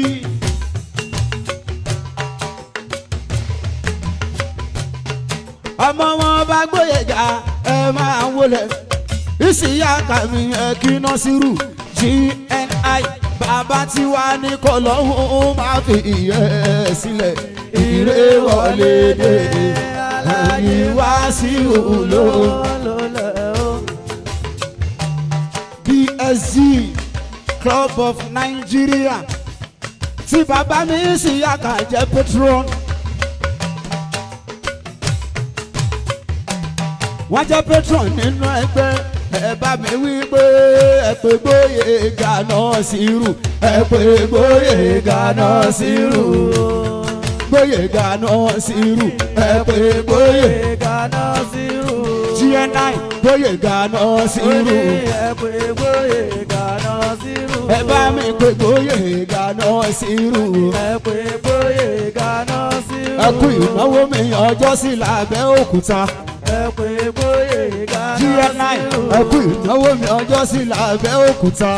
Ọmọ wọn bá Gbóyèga ẹ máa wọlé Ìsíyákà mi ẹ kí Násírù GNI bàbá tiwa ní kọlọ́hún máa fi ìyẹ́ sílẹ̀ ire wọlé dé Àlàyé Wàsíù ló. PSG Club of Nigeria tí bàbá mi Ìsíyákà jẹ́ patron. Wọ́n jẹ́ patron nínú ẹgbẹ́ ẹ bá mi wí pé ẹ pé Gbóyèga Násírù ẹ pé Gbóyèga Násírù Gbóyèga Násírù ẹ pé Gbóyèga Násírù GNI Gbóyèga Násírù ẹ pé Gbóyèga Násírù ẹ bá mi pé Gbóyèga Násírù ẹ pé Gbóyèga Násírù ẹ kú ìnáwó mi ọjọ́ sí l'Abẹ́òkúta. Ẹ pé Gbóyèga Násírù ẹ kú ìnáwó mi ọjọ́ sí l'Abẹ́òkúta.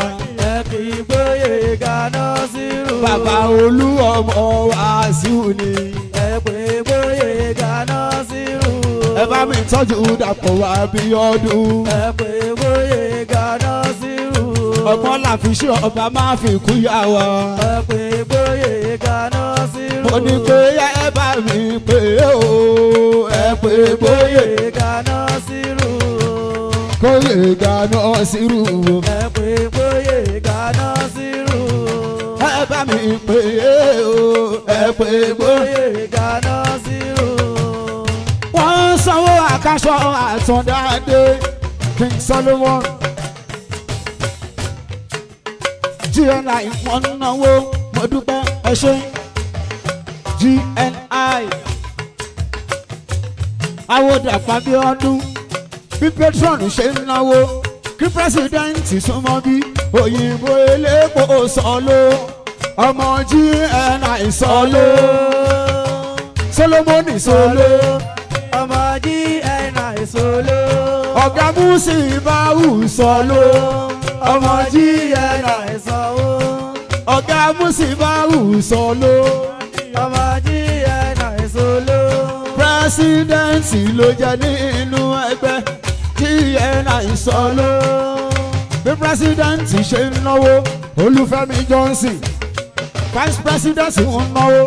Ẹ kí Gbóyèga Násírù bàbá olú ọmọ Wàsíù ni. Ẹ pé Gbóyèga Násírù ẹ bá mi tọ́jú Dàpọ̀ Abíọ́dún. Ẹ pé Gbóyèga Násírù ọgbọ́n làfiṣẹ́ ọba máa fi kú yà wá. Ẹ pé Gbóyèga Násírù mo ní pé ẹ bá mi pé o ẹ pé Gbóyèga Násírù Gbóyèga Násírù ẹ pé Gbóyèga Násírù ẹ bá mi pé o ẹ pé Gbóyèga Násírù. Wọ́n sanwó Àkàsọ̀ Àtàndádé King Solomon GNI wọ́n náwó mo dúpẹ́ ẹ ṣé. GNI Awódàpọ̀ Abíọ́dún bí patron ṣe ń náwó kí pírẹsidẹ́ǹtì súnmọ́ bí òyìnbó elépo sọ́ló ọmọ GNI sọ́ló Solomoni sọ́ló ọmọ GNI sọ́ló ọ̀gá Músífàwù sọ́ló ọmọ GNI sọ́ló ọ̀gá Músífàwù sọ́ló ọmọ GNI sọ́ló. Pírẹsidẹ́ǹtì ló jẹ́ nínú ẹgbẹ́ GNI sọ́ló. Bí pírẹsidẹ́ǹtì ṣe ń náwó Olúfẹ́mi Johnson vice president ń náwó.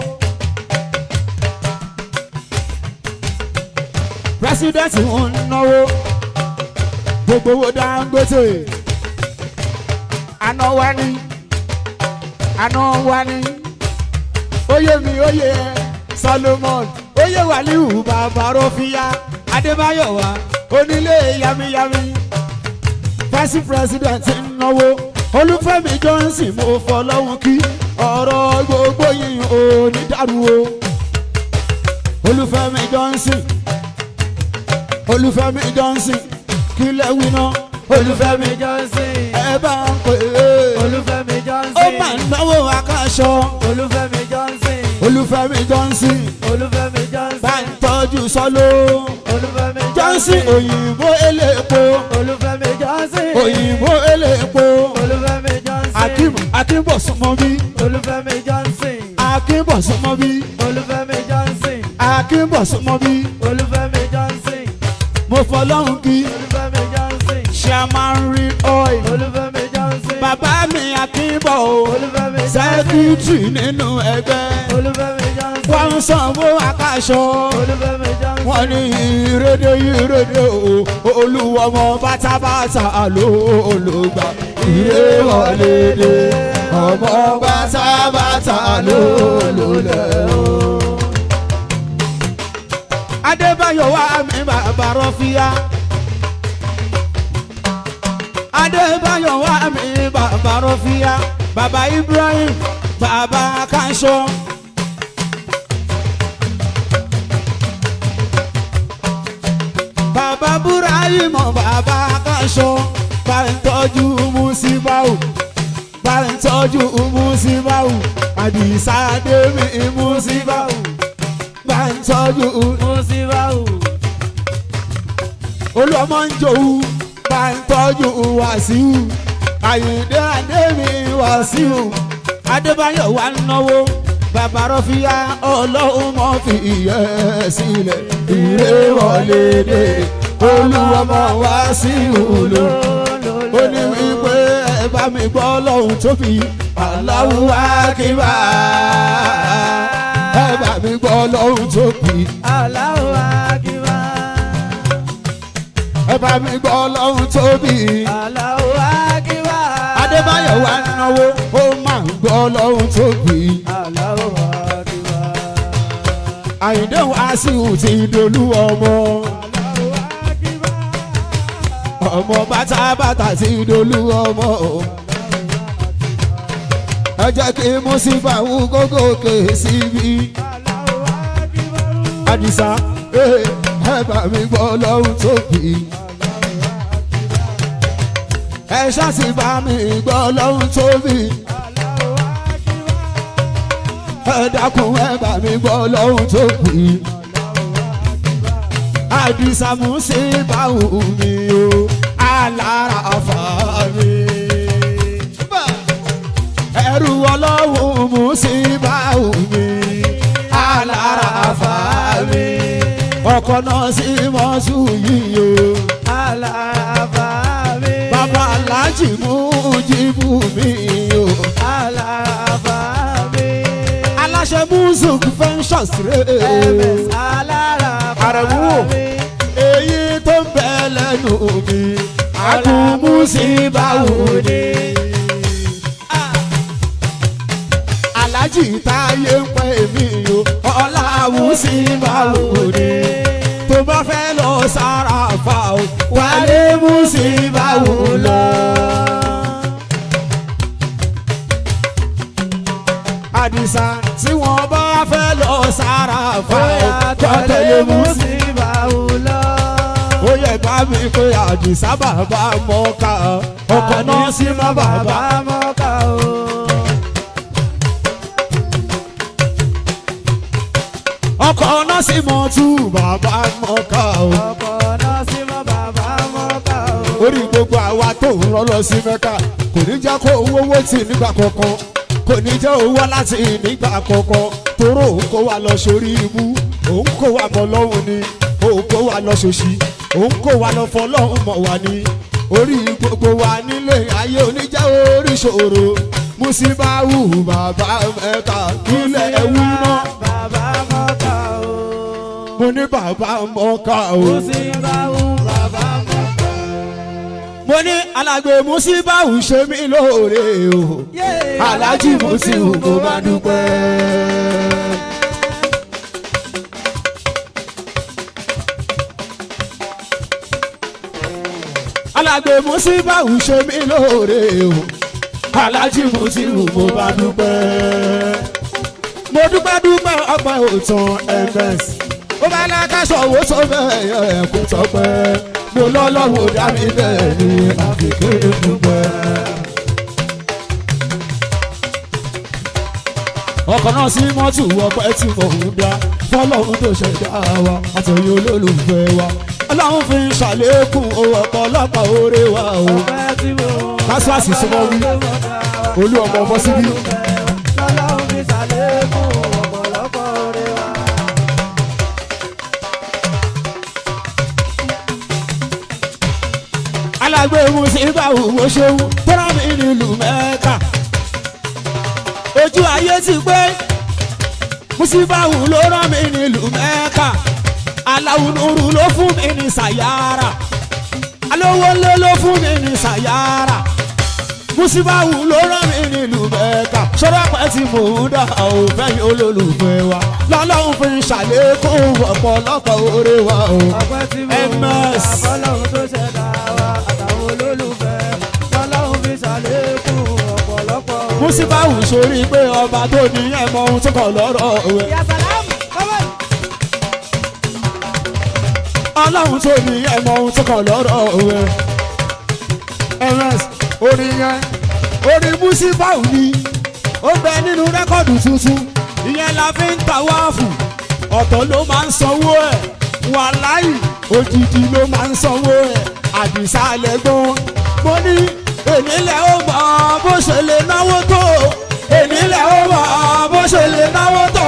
President ń náwó gbogbo owó Dangote àná wá ní oyè mi oyè Solomon oyè Wàlíù bàbá Rọ́fíà Adébáyọ̀ wá onílé yamiyami vice president ń náwó Olúfẹ́mi Johnson mo fọlọ́hún kí ọ̀rọ̀ gbogbo yìí ò ní dàrú o. Olúfẹ́mi Johnson kí lẹ wí náà. Olúfẹ́mi Johnson ẹ bá ń pè é. Olúfẹ́mi Johnson ó máa ń náwó Àkàsọ̀. Olúfẹ́mi Johnson bá ń tọ́jú Sọ́ló. Johnson òyìnbó elépo. Òyìnbó elépo. Akínbọ̀ súnmọ́ bí. Akínbọ̀ súnmọ́ bí. Akínbọ̀ súnmọ́ bí. Mo fọlọ́hún kí. Chairman Real Oil. Bàbá mi Akínbọ̀ o. Sẹ́kítírì nínú ẹgbẹ́. Wọ́n ń sanwó Àkàsọ̀. Wọ́n ní ìrédé o. Olúwọmọ bàtàbàtà ló gbà. Ìré wọlé dé. Ọmọ bàtàbàtà ló lẹ̀ o. bàbá rọ́fíà. Adébáyọ̀ wá mi bàbá rọ́fíà. Bàbá Ibrahim bàbá Kanṣọ. Bàbá Burahim bàbá Kanṣọ. Bá ń tọ́jú Musibau. Bá ń tọ́jú Musibau. Àdìsá Adémi Musibau. Bá ń tọ́jú Musibau. Olúọmọ ń jòwú. Bá ń tọ́jú Wàsíù. Àyìndé Adémi Wàsíù. Adébáyọ̀ wà náwó. Bàbá Rọ́fíà Ọlọ́run mọ́ fi ìyẹ́ sílẹ̀. Ire wọlé dé. Olúọmọ Wàsíù ló. Ó ní wípé ẹ bá mi gbọ́ Ọlọ́run tóbi. Allahu Akbar. Ẹ bá mi gbọ́ Ọlọ́run tóbi. Allahu Akbar. Ẹ bá mi gbọ́ Ọlọ́run tóbi. Allahu Akbar. Adébáyọ̀ wà náwó. Ó máa ń gbọ́ Ọlọ́run tóbi. Allahu Akbar. Àyìndé Wàsíù ti dolú ọmọ. Allahu Akbar. Ọmọ bàtàbàtà ti dolú ọmọ. Ẹ jẹ́ kí Musibau gógó ké síbi. Allahu Akbar. Àdìsá ẹ bá mi gbọ́ Ọlọ́run tóbi. Ẹ ṣáàtì bá mi gbọ́ Ọlọ́run tóbi. Allahu Akbar. Ẹ dákun ẹ bá mi gbọ́ Ọlọ́run tóbi. Àdìsá Musibau mi o alára àfà mi. Ẹrú Ọlọ́run Musibau mi alára àfà mi. Ọkọ̀ náà sí mọ́sù yìí o. Aláàfà mi. Bàbá Aláàjì Mújìbù mi o. Aláàfà mi. Aláṣẹ Music Ventures rẹ̀. MS Aláàfà Àrẹ̀mú mi. èyí tó ń bẹ lẹ́nu mi. Àgùn Musibau ni. Aláàjì Táyé ń pè mí o. Ọlá Musibau ni. Tó bá fẹ́ lọ sára fa o. Wálé Musibau lọ. Àdìsá tí wọ́n bá fẹ́ lọ sára fa o. Tọ́tẹ̀lé Musibau lọ. Ó yẹ bá mi pé Àdìsá bàbá mọ́ká. Ọkọ̀ náà sí mọ́ bàbá. mọ́ká o. Ọkọ̀ náà sí mọ́ tú bàbá mọ́ká o. Ọkọ̀ náà sí mọ́ bàbá mọ́ká o. Orí gbogbo àwa tó ń rọ́ lọ sí Mẹ́kà kò ní jẹ́ kó owó wó tì nígbà kankan. Kò ní jẹ́ owó láti nígbà kankan. Toró òun kó wa lọ sórí ibú. Òun kó wa mọ̀ lọ́hùn ni. Òun kó wa lọ ṣòṣì. Òun kó wa lọ fọlọ́hùn mọ̀ wá ni. Orí gbogbo wa nílé ayé oníjẹ́ oríṣòro. Musibau bàbá Mẹ́kà ilẹ̀ ẹ̀wù náà. Bàbá mọ́ká o. Mo ní bàbá mọ́ká o. Musibau bàbá mọ́ká. Mo ní alàgbé Musibau ṣe mí lóore o. Aláàjì Musiu mo máa dúpẹ́. Alàgbé Musibau ṣe mí lóore o. Aláàjì Musiu mo máa dúpẹ́. Mo dúpẹ́ ọpẹ́ òtàn MS. Ó bá lákàṣọ owó tó bẹ́ẹ̀ ẹ̀kú tọpẹ́. Mo lọ́lọ́wọ́ dá mi bẹ́ẹ̀ ni àfikún dúpẹ́. Ọkọ̀ náà sí mọ́tò ọpẹ́ tí mò ń dá. Fọ́lọ́run tó ṣẹ̀dá wa àtẹ̀yìn olólùfẹ́ wa. Ọlọ́run fi ń ṣàlékún owó ọ̀pọ̀lọpọ̀ oore wa o. Kásù àṣìṣe wí. Olú ọmọ ọmọ síbí. Ọlọ́run fi ṣàlékún ọ̀pọ̀lọpọ̀ oore wa. Alàgbé Musibau mo ṣeun tọ́ra mi nílùú Mẹ́kà. Ojú ayé ti pé Musibau ló rán mi nílùú Mẹ́kà. Aláwọ̀ nuru ló fún mi ní Sàyárà. Alówó lé ló fún mi ní Sàyárà. Músíbáwù ló rán mi nílùú Mẹ́kà ṣọ́rọ́ pẹ́ tí mò ń dà ó fẹ́yìn olólùfẹ́ wa lọ́lọ́run fi ń ṣàlékún ọ̀pọ̀lọpọ̀ oore wa o. ọpẹ́ tí mo ń dà fọ́lọ́run tó ṣẹ̀dá wa àtàwọn olólùfẹ́ lọ́lọ́run fi ṣàlékún ọ̀pọ̀lọpọ̀ oore. Músíbáwù sórí pé ọba tó ní ẹ̀mọ ohun tó kọ̀ lọ́rọ̀ òwe. Ọlọ́run tó ní ẹ̀mọ ohun tó kọ̀ lọ́rọ̀ òwe. ms orin yẹn orin Músíbáwù ni ó bẹ nínú rẹ́kọ̀dù tuntun ìyẹn la fi ń tàwáàfù ọ̀tọ̀ ló máa ń sanwó ẹ̀ wàláì òjijì ló máa ń sanwó ẹ̀ àdìsá lẹ́gbọ́n mo ní ènìlẹ̀ ó mọ̀ bó ṣe lè náwó tó ènìlẹ̀ ó mọ̀ bó ṣe lè náwó tó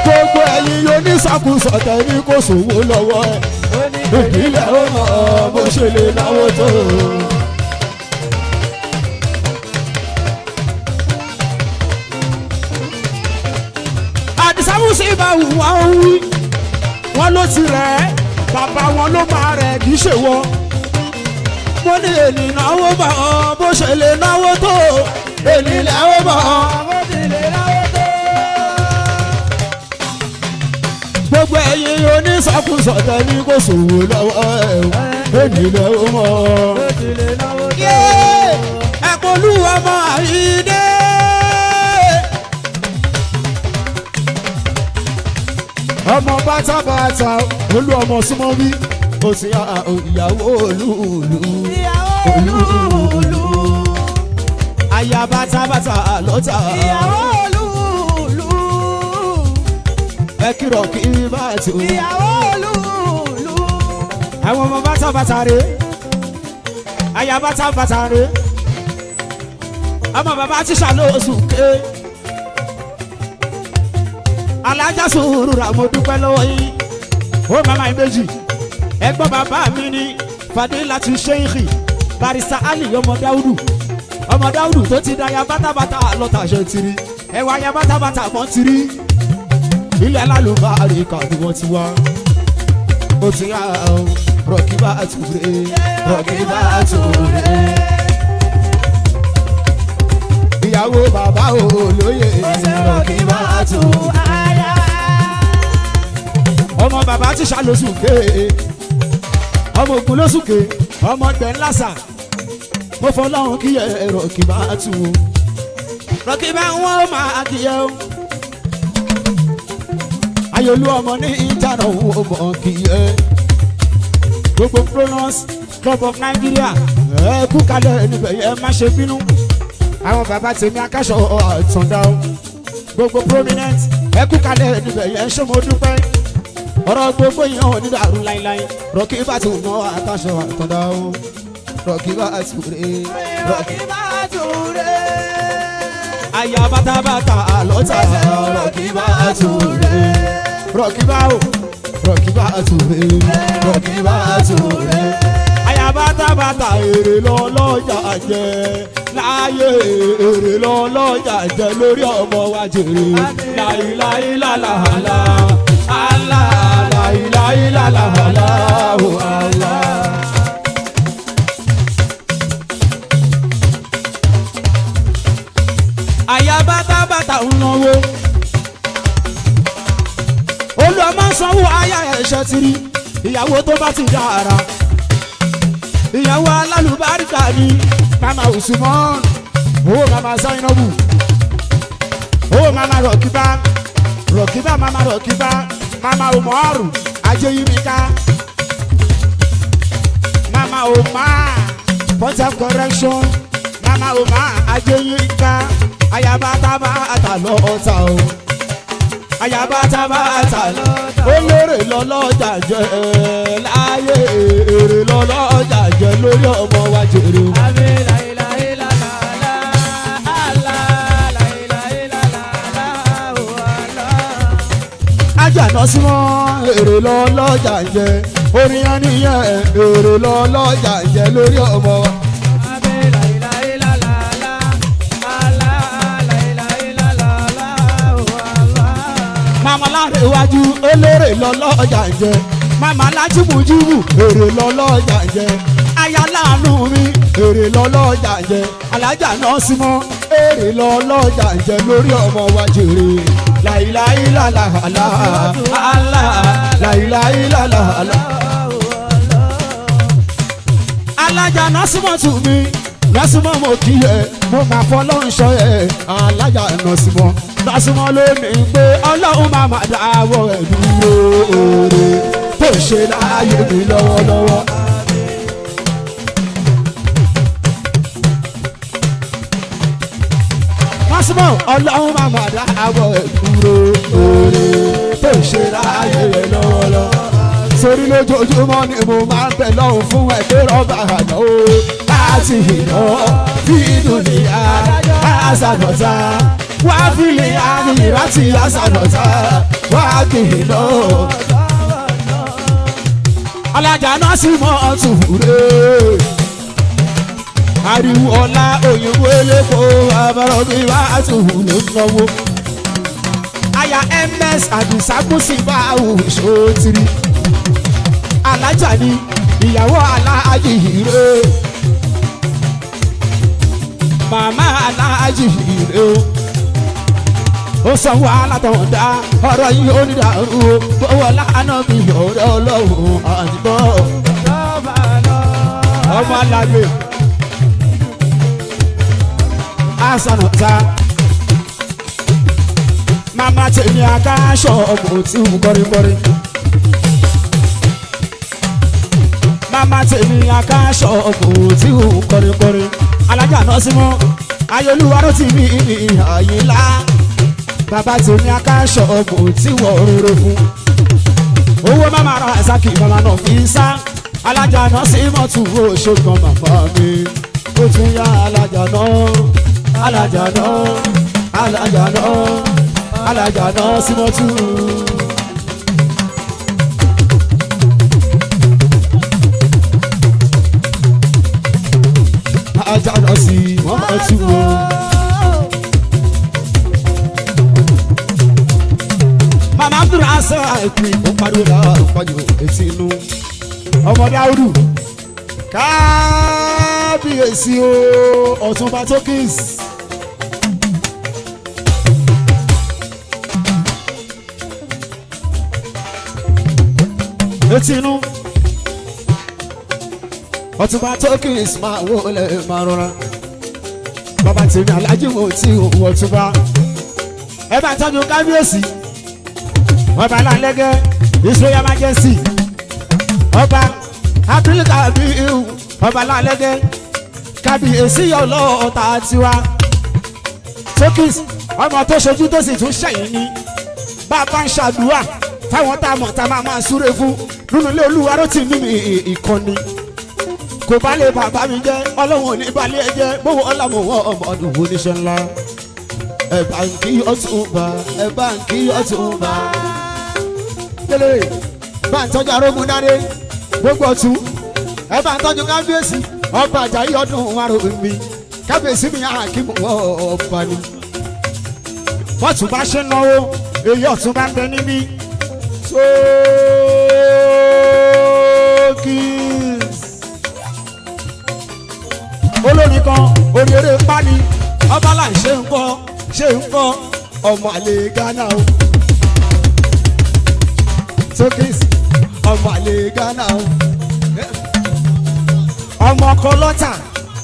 gbogbo ẹ̀yin yóò ní sàkóso tẹ̀lé kò sówó lọ́wọ́ ẹ̀ ènìlẹ̀ ó mọ̀ bó ṣe lè náwó tó. àdìsá Músíbáwù wọn ń wí wọn ló ti rẹ̀ bàbá wọn ló máa rẹ̀ kì í ṣe wọ. mo ní ènì náwó bọ̀ bó ṣe lè náwó tó ènì náwó bọ̀ bó ṣe lè náwó tó. gbogbo ẹ̀yin oníṣàkóso tẹ̀lé kò sówó lọ́wọ́ ẹ̀ ènì náwó mọ̀ bó ṣe lè náwó tó. ẹ̀kọ́ olúwa máa yí dé. ọmọ bàtàbàtà olú ọmọ súnmọ́ bí o sì ìyàwó olúùlú olúùlú aya bàtàbàtà lọ́tà ìyàwó olúùlú ẹ kírọ̀ kí bá tó ìyàwó olúùlú. àwọn ọmọ bàtàbàtà rè aya bàtàbàtà rè ọmọ bàbá tíṣà lóṣù ké. alájà sùúrù rà mo dúpẹ́ lọ́wọ́ yín ó màmá ìbejì ẹgbọ́n bàbá mi ní Fadilatu Sheikh Barrister Ali ọmọ Dáúdù tó ti da ya bátàbátà lọ́tà ṣe tiri ẹwà ya bátàbátà mọ́ tiri ilé alálùbárí kàdú wọn ti wá ó ti yá Rọ̀kíbátù rẹ̀ ìyàwó bàbá olóyè Rọ̀kíbátù ọmọ bàbá ti ṣàlóṣùké ọmọ ògùn lóṣùké ọmọ ọgbẹ ńlásà mo fọlọ́run kí ẹ Rọ̀kíbátù Rọ̀kíbá wọn máa kí ẹ o ayọ̀lú ọmọ ní ìjànà ọmọ kí ẹ gbogbo Pronos Club of Nigeria ẹ kú kalẹ̀ níbẹ̀ yẹn má ṣe bínú àwọn bàbá tèmi akáṣọ àtúndà o gbogbo prominent ẹ kú kalẹ̀ níbẹ̀ yẹn ṣé mo dúpẹ́ ọ̀rọ̀ gbogbo yẹn ò ní dàrú láíláí Rọ̀kíbátù mọ́ akáṣọ àtúndà o Rọ̀kíbátù rẹ̀ aya bàtàbàtà lọ́tà Rọ̀kíbátù rẹ̀ Rọ̀kíbátù rẹ̀ aya bàtàbàtà èrè lọ́lọ́jà jẹ́ láyé èrè lọ́lọ́jà jẹ́ lórí ọmọ wa jèrè láìláìlàlàhàlà àlà láìláìlàlàhàlà ò àlà. àyà bàtàbàtà ń náwó olú ọmọ sanwó àyà ẹ̀ṣẹ̀ tiri ìyàwó tó bá ti dára ìyàwó alálùbáríkà ni mama Usman owó mama Zainabu owó mama Rọ̀kíbá mama Rọ̀kíbá mama Umaru Ajeyimika mama Omar point of correction mama Omar Ajeyimika ayabàtàbàtà lọ́tà o ayabàtàbàtà olórí lọ́lọ́jà jẹ́ láyé èrè lọ́lọ́jà jẹ́ lórí ọmọ wa jèrè. ajana sí wọn èrè lọ́lọ́jà jẹ́ orin yẹn nìyẹn èrè lọ́lọ́jà jẹ́ lórí ọmọ wa. mama láre iwájú eléré lọ́lọ́jà jẹ́ mama lájúmùjúmù èrè lọ́lọ́jà jẹ́ ayáláàánú mi èrè lọ́lọ́jà jẹ alájà náà sí mọ́ èrè lọ́lọ́jà jẹ lórí ọmọ wa jèrè láìláìlàlà àlà àlà láìláìlàlà àlà. alájà náà sí mọ́ tù mí lásìmọ́ mo kí ẹ mo máa fọ́ lọ́run ṣọ́ ẹ alájà náà sí mọ́ lásìmọ́ lónìí pé ọlọ́run máa máa dáwọ́ ẹ̀ dúró oore tó ṣe láàyè mi lọ́wọ́lọ́wọ́. lásìmọ́ ọlọ́run máa máa dáwọ́ ẹ̀ dúró oore tó ṣe láàyè rẹ̀ lọ́wọ́lọ́wọ́. sórí lójoojúmọ́ ni mo máa ń bẹ̀ lọ́hùn fún ẹ pé rọ́bà àná o láti ìná bí dùnìyà àṣàdọ̀tà wá fìlẹ̀ àmì láti àṣàdọ̀tà wá kìnnà. alájà náà sì mọ́ ọ̀túnrẹ́ ariwo ọlá òyìnbó elépo àbọ̀rọ̀ mi wá tún ló náwó. aya ms àdìsákùsì bá òṣò tiri alájà ni ìyàwó aláàjì rẹ màmá aláàjì rẹ ó sanwó alátọ̀dá ọ̀rọ̀ yìí ó ní dàrú owó lánàá bí ọ̀rẹ́ ọlọ́run àdìgbọ́ ọmọ alágbè àṣànàta màmá tèmi akáṣọ ọmọ tí ń kọrin mama tèmi akáṣọ ọkùnrin tí ò kọrin alájà náà sí mọ́ ayélujára ló ti mi àyílá bàbá tèmi akáṣọ ọkùnrin tí wọ́n rere fún owó mama ra ẹ̀sákì mama náà fi sá alájà náà sí mọ́ tún ó ṣègùn màmá mi ó tún yá alájà náà sí mọ́ tún. ajára sí wọ́n máa tú o. màmá abdul hasan àìpé ó pariwo náà ó pariwo etí inú. ọmọdé àwùdù kábíyèsí o ọ̀túnba tókìs. etí inú. ọtúnba tókìs máa wọlé máa rọra bàbá tèmi alájí mo ti òwò ọtúnba ẹ bá tọ́jú kábíyèsí ọba alálẹ́gẹ́ Israel Majesty ọba abdulkabiru ọba alálẹ́gẹ́ kábíyèsí ọlọ́ọ̀ta tiwa tókìs ọmọ tó ṣojú tó sì tún ṣẹ̀yìn ni bàbá ń ṣàdúrà fáwọn tá a mọ̀ tá a máa súré fún nínú ilé olúwa ló ti ní ìkànnì kò bá lè bàbá mi jẹ́ ọlọ́run ò ní balẹ̀ jẹ́ bówó ọlámọ̀wọ́ ọmọ ọdún wo níṣẹ́ ńlá ẹ bá ń kí ọ̀túnba ẹ bá ń kí ọ̀túnba délé bá ń tọ́jú arógun dáre gbogbo ọ̀tún ẹ bá ń tọ́jú kábíyèsí ọba àjàyí ọdún márùn mi kábíyèsí mi àkímù ọba ni wọ́n tún bá ṣe náwó èyí ọ̀tún bá ń bẹ níbí Tókìs olórin kan orí eré pani ọba láì ṣe ń kọ́ ọmọ àlè Ghana o Tókìs ọmọ àlè Ghana o ọmọ kọlọ́tà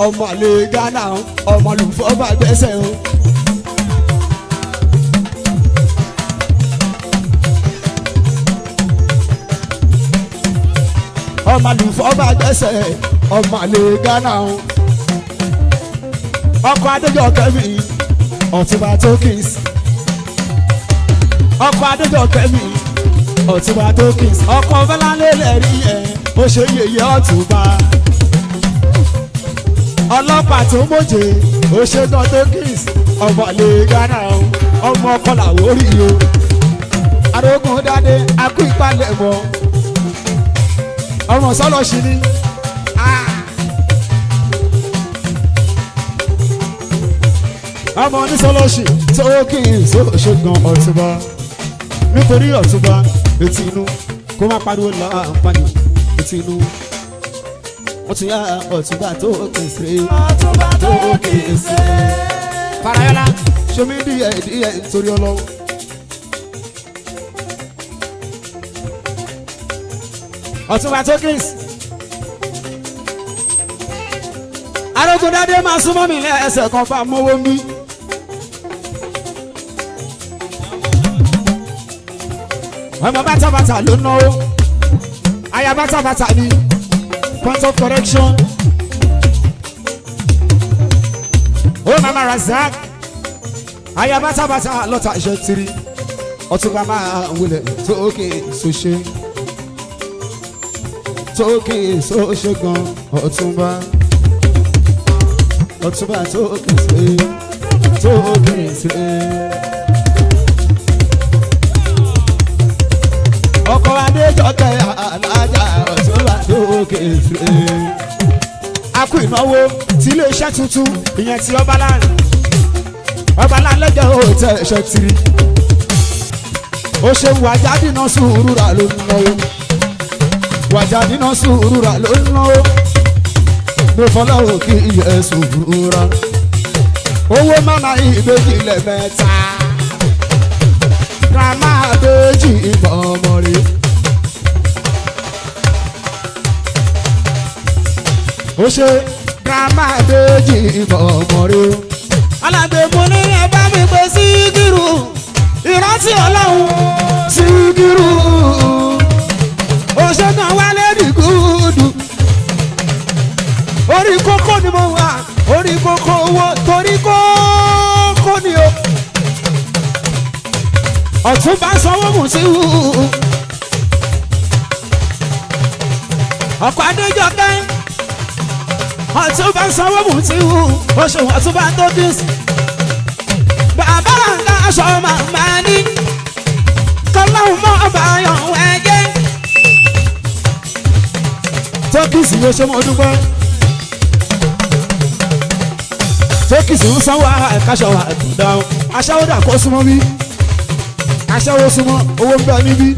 ọmọ àlè Ghana o ọmọ olùfọ́ bá gbẹ́sẹ̀ o. ọmọ àlùfọ́ bá gbẹ́sẹ̀ ọmọ àlè Ghana o ọkọ̀ Adéjọkẹ́ mi ọ̀túnba Tókìs ọkọ̀ Adéjọkẹ́ mi ọ̀túnba Tókìs ọkọ̀ Fẹ́lánlé lẹ́rí ẹ̀ ó ṣe yèyé ọ̀túnba ọlọ́pàá tó móje ó ṣe tán Tókìs ọmọ àlè Ghana o ọmọ ọkọ̀ làwórí o arógun dáadé akú ìpalẹ̀ mọ́ ọmọ sọlọ sí ni ọmọ onísọlọsì Tókìs ṣègùn ọ̀túnba nítorí ọ̀túnba etí inú kó má pariwo láàpáni etí inú ó tún yá ọ̀túnba tó kèsè. ọ̀túnba tó kèsè. Farayọlá ṣomi díẹ̀ díẹ̀ nítorí ọlọ́wọ́. ọ̀túnba tó kèsè. arógundádé máa súnmọ́ mi lẹ́sẹ̀ kan bá mọ́wọ́ mi. ọmọ bàtàbàtà ló náwó aya bàtàbàtà ni point of correction. ó mama Razak aya bàtàbàtà lọ́tà iṣẹ́ tiri ọ̀túnba máa wulẹ̀ tókè sọ́ṣẹ́ tókè sọ́ṣẹ́ gan ọ̀túnba ọ̀túnba tókè sẹ́. ọkọ̀ adéjọ́kẹ́ alájà ọ̀túnba lókè ṣe. a kú ìnáwó tí iléeṣẹ́ tuntun ìyẹn ti Ọbaland lẹ́jọ́ òòtẹ́ ẹ̀ṣẹ̀ tiri. ó ṣe wàjádìná sùúrùrà ló ń náwó wàjádìná sùúrùrà ló ń náwó mo fọlọ́wọ́ kí iye sùúrùrà. owó mọ́nà ìbejì lẹ́mẹ́ta grandma abéjì ìbọn ọmọ rẹ̀. ó ṣe grandma abéjì ìbọn ọmọ rẹ̀. alágbèmọ ní ẹ bá mi pè Síkírù ìrántí Ọlọ́run. Síkírù ó ṣe náà wálé dìgúdù. orí kókó ni mo wà orí kókó owó torí kókó ni o. ọ̀túnba sanwó mú sí wù. ọkọ̀ adéjọ́kẹ́ ọ̀túnba sanwó mú sí wù. oṣù ọ̀túnba tó dín sí. bàbá ńlá aṣọ màmá ní kọ́láhùn mọ́ ọba ayọ̀ ẹ̀jẹ̀. tókìsì yóò ṣe mọ́ dúpẹ́. tókìsì ń sanwó àkàṣọ àtúndà aṣáwódà kó súnmọ́ bí. aṣáwó súnmọ́ owó ń bẹ níbí.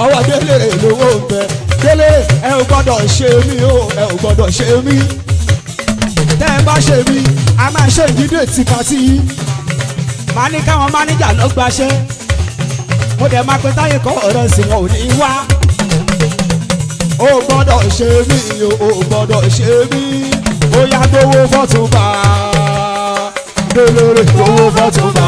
ọwọ́ délé lówó ń bẹ. délé ẹ ò gbọ́dọ̀ ṣe mí o ẹ ò gbọ́dọ̀ ṣe mí. tẹ́ ẹ bá ṣe mí a máa ṣe ìdílé tí pàtí yìí. màá ní káwọn máníjà lọ gbaṣẹ́. mo dẹ̀ máa pe táyé kọ́ ọ̀rọ̀ sí wọn ò ní wá. o gbọ́dọ̀ ṣe mí o gbọ́dọ̀ ṣe mí. ó yá gbowó fọ́túnba délé gbowó fọ́túnba.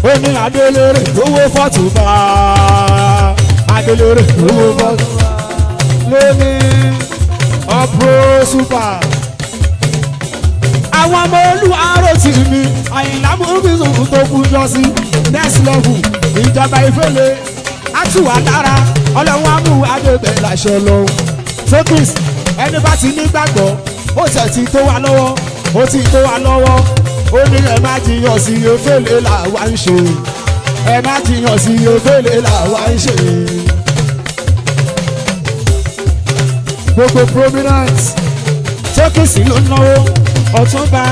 ó ní adélérè lówó fọ́túnba adélérè lówó fọ́túnba lóní ọ̀pọ̀ super. àwọn ọmọ olúwarò tì mí àyìnlá múbísùn tó kú jọ sí next level ìjọba ìfẹ́lẹ̀ àtúwà dára ọlọ́wọ́n amú adébẹ̀ láṣẹ lọ́wọ́. tókìs ẹni bá ti nígbàgbọ́ ó tẹ̀ ti tó wa lọ́wọ́ ó ti tó wa lọ́wọ́. ó ní ẹ má jiyàn sí efele làwa ń ṣe ẹ má jiyàn sí efele làwa ń ṣe. gbogbo prominence tókìsì ló náwó ọ̀túnba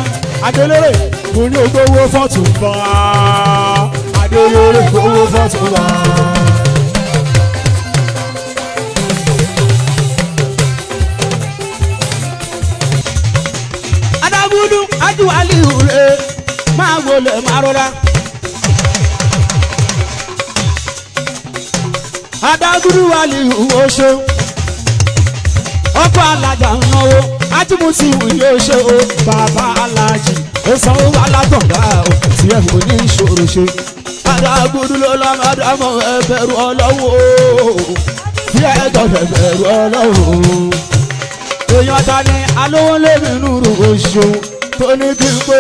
adélérè mo ní ogbówó fọ́túnba adélérè gbówó fọ́túnba. adágúdú adúwálì rè máa wọlé máa rọra. adágúdú wálì ó ṣeun. ọkọ̀ alájà ń náwó ájúmùtì yóò ṣe o bàbá alájì ó sanwó alátọ̀gá o tí ẹ kò ní ìṣòro ṣe. adágúdú ló lámàdámọ̀ ẹbẹ̀rù ọlọ́wọ́ bí ẹ gbọ́dọ̀ bẹ̀rù Ọlọ́run. èèyàn ta ni alówó lèmi nùrù oṣù tó ní kí n pé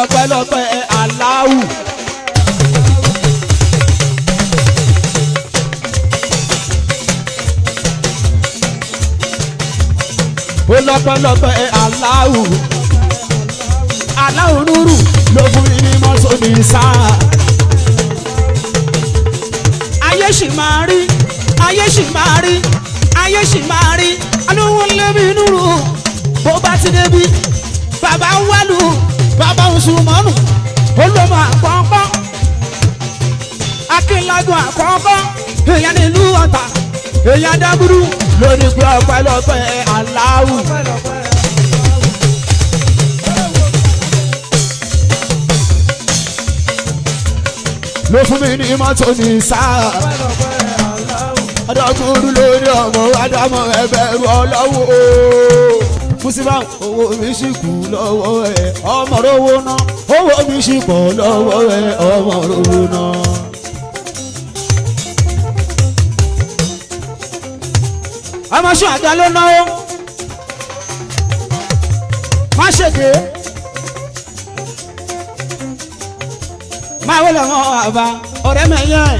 ọpẹ́lọpẹ́ aláwù. ó lọ́pẹ́lọpẹ́ aláwù aláwù nùrù ló fún mi ní mọ́tò ní sáà. ayé sì máa rí ayé sì máa rí ayé sì máa rí alówó lèmi nùrù bó bá ti débi bàbá ń wálù bàbá ń sùnmọ́nù olómọ àkọ́kọ́ akínlágùn àkọ́kọ́ èèyàn nílùú ọ̀tà èèyàn dábúrú lórí pé ọpẹ́lọpẹ́ aláwù. ló fún mi ní mọ́tò ní sáà ọdọ́gbùrú lórí ọmọ ádámọ̀ ẹgbẹ̀rún ọlọ́wọ́ Musiba owó mi sì kú lọ́wọ́ ẹ̀ ọmọ rówó ná owó mi sì pọ̀ lọ́wọ́ ẹ̀ ọmọ rówó ná. ọmọ sùn àga ló náwó má ṣèké máa wọlé wọn àbá ọ̀rẹ́ mi yẹn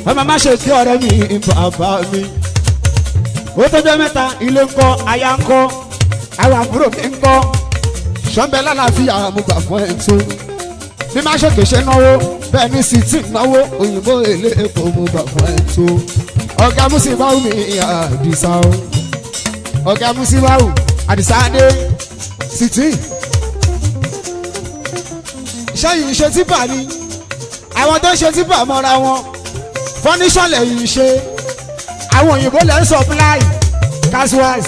ọmọ má ṣèké ọ̀rẹ́ mi bàbá mi ó tó jẹ́ mẹ́ta ilé ńkọ́ aya ńkọ́ àwọn àbúrò mi ńkọ́ ṣọ́nbẹ́ lálàáfíà mo gbà fún ẹ̀ tó bí má ṣèké ṣe náwó bẹ́ẹ̀ ní sì tí náwó òyìnbó èlé epo mo gbà fún ẹ̀ tó. ọ̀gá Musiba mi Àdìsá o ọ̀gá Musiba Àdìsá dé sìtì ṣẹ́yìn ṣe típà ni àwọn tó ń ṣe típà mọ́ra wọn fọ́níṣọ̀lẹ̀ yìí ṣe àwọn òyìnbó lẹ́ ń supply casuals.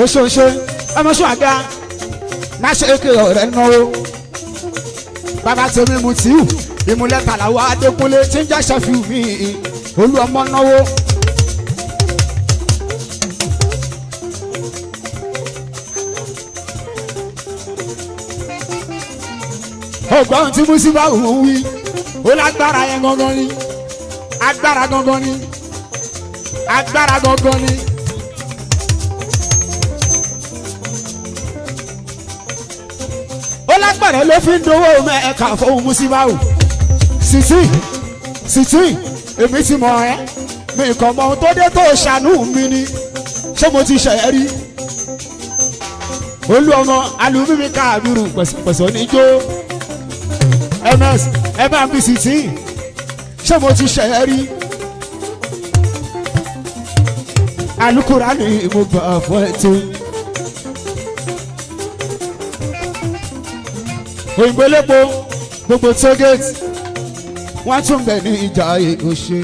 oṣooṣe ọmọṣọ àga má ṣe é ké ọ̀rẹ́ náwó bàbá tèmi Mutiu ìmúlẹ̀ tàlàwọ̀ Adékúnlé tí ń jẹ́ ṣẹ́fíù mi olú ọmọ náwó. ọgbọ́n tí Musiba wí ó lágbára yẹn gangan ni agbára gangan ni agbára gangan ni. ó lágbára ló fi ń dowó mẹ́ẹ̀ka fún Musiba sìtì èmi ti mọ̀ ẹ́ mi kàn mọ ohun tó dé tó ṣàánú mi ni ṣé mo ti ṣẹ̀ ẹ́ rí olú ọmọ alùmímí káàbírù pẹ̀sẹ̀ níjó ms ẹ bá ń bí sìtì ṣé mo ti ṣẹ̀ ẹ́ rí alukura ni mo gbà fún ẹ tó. òyìnbó lépo gbogbo tógéètì wọ́n tún bẹ̀ ní ìjà èkó ṣe.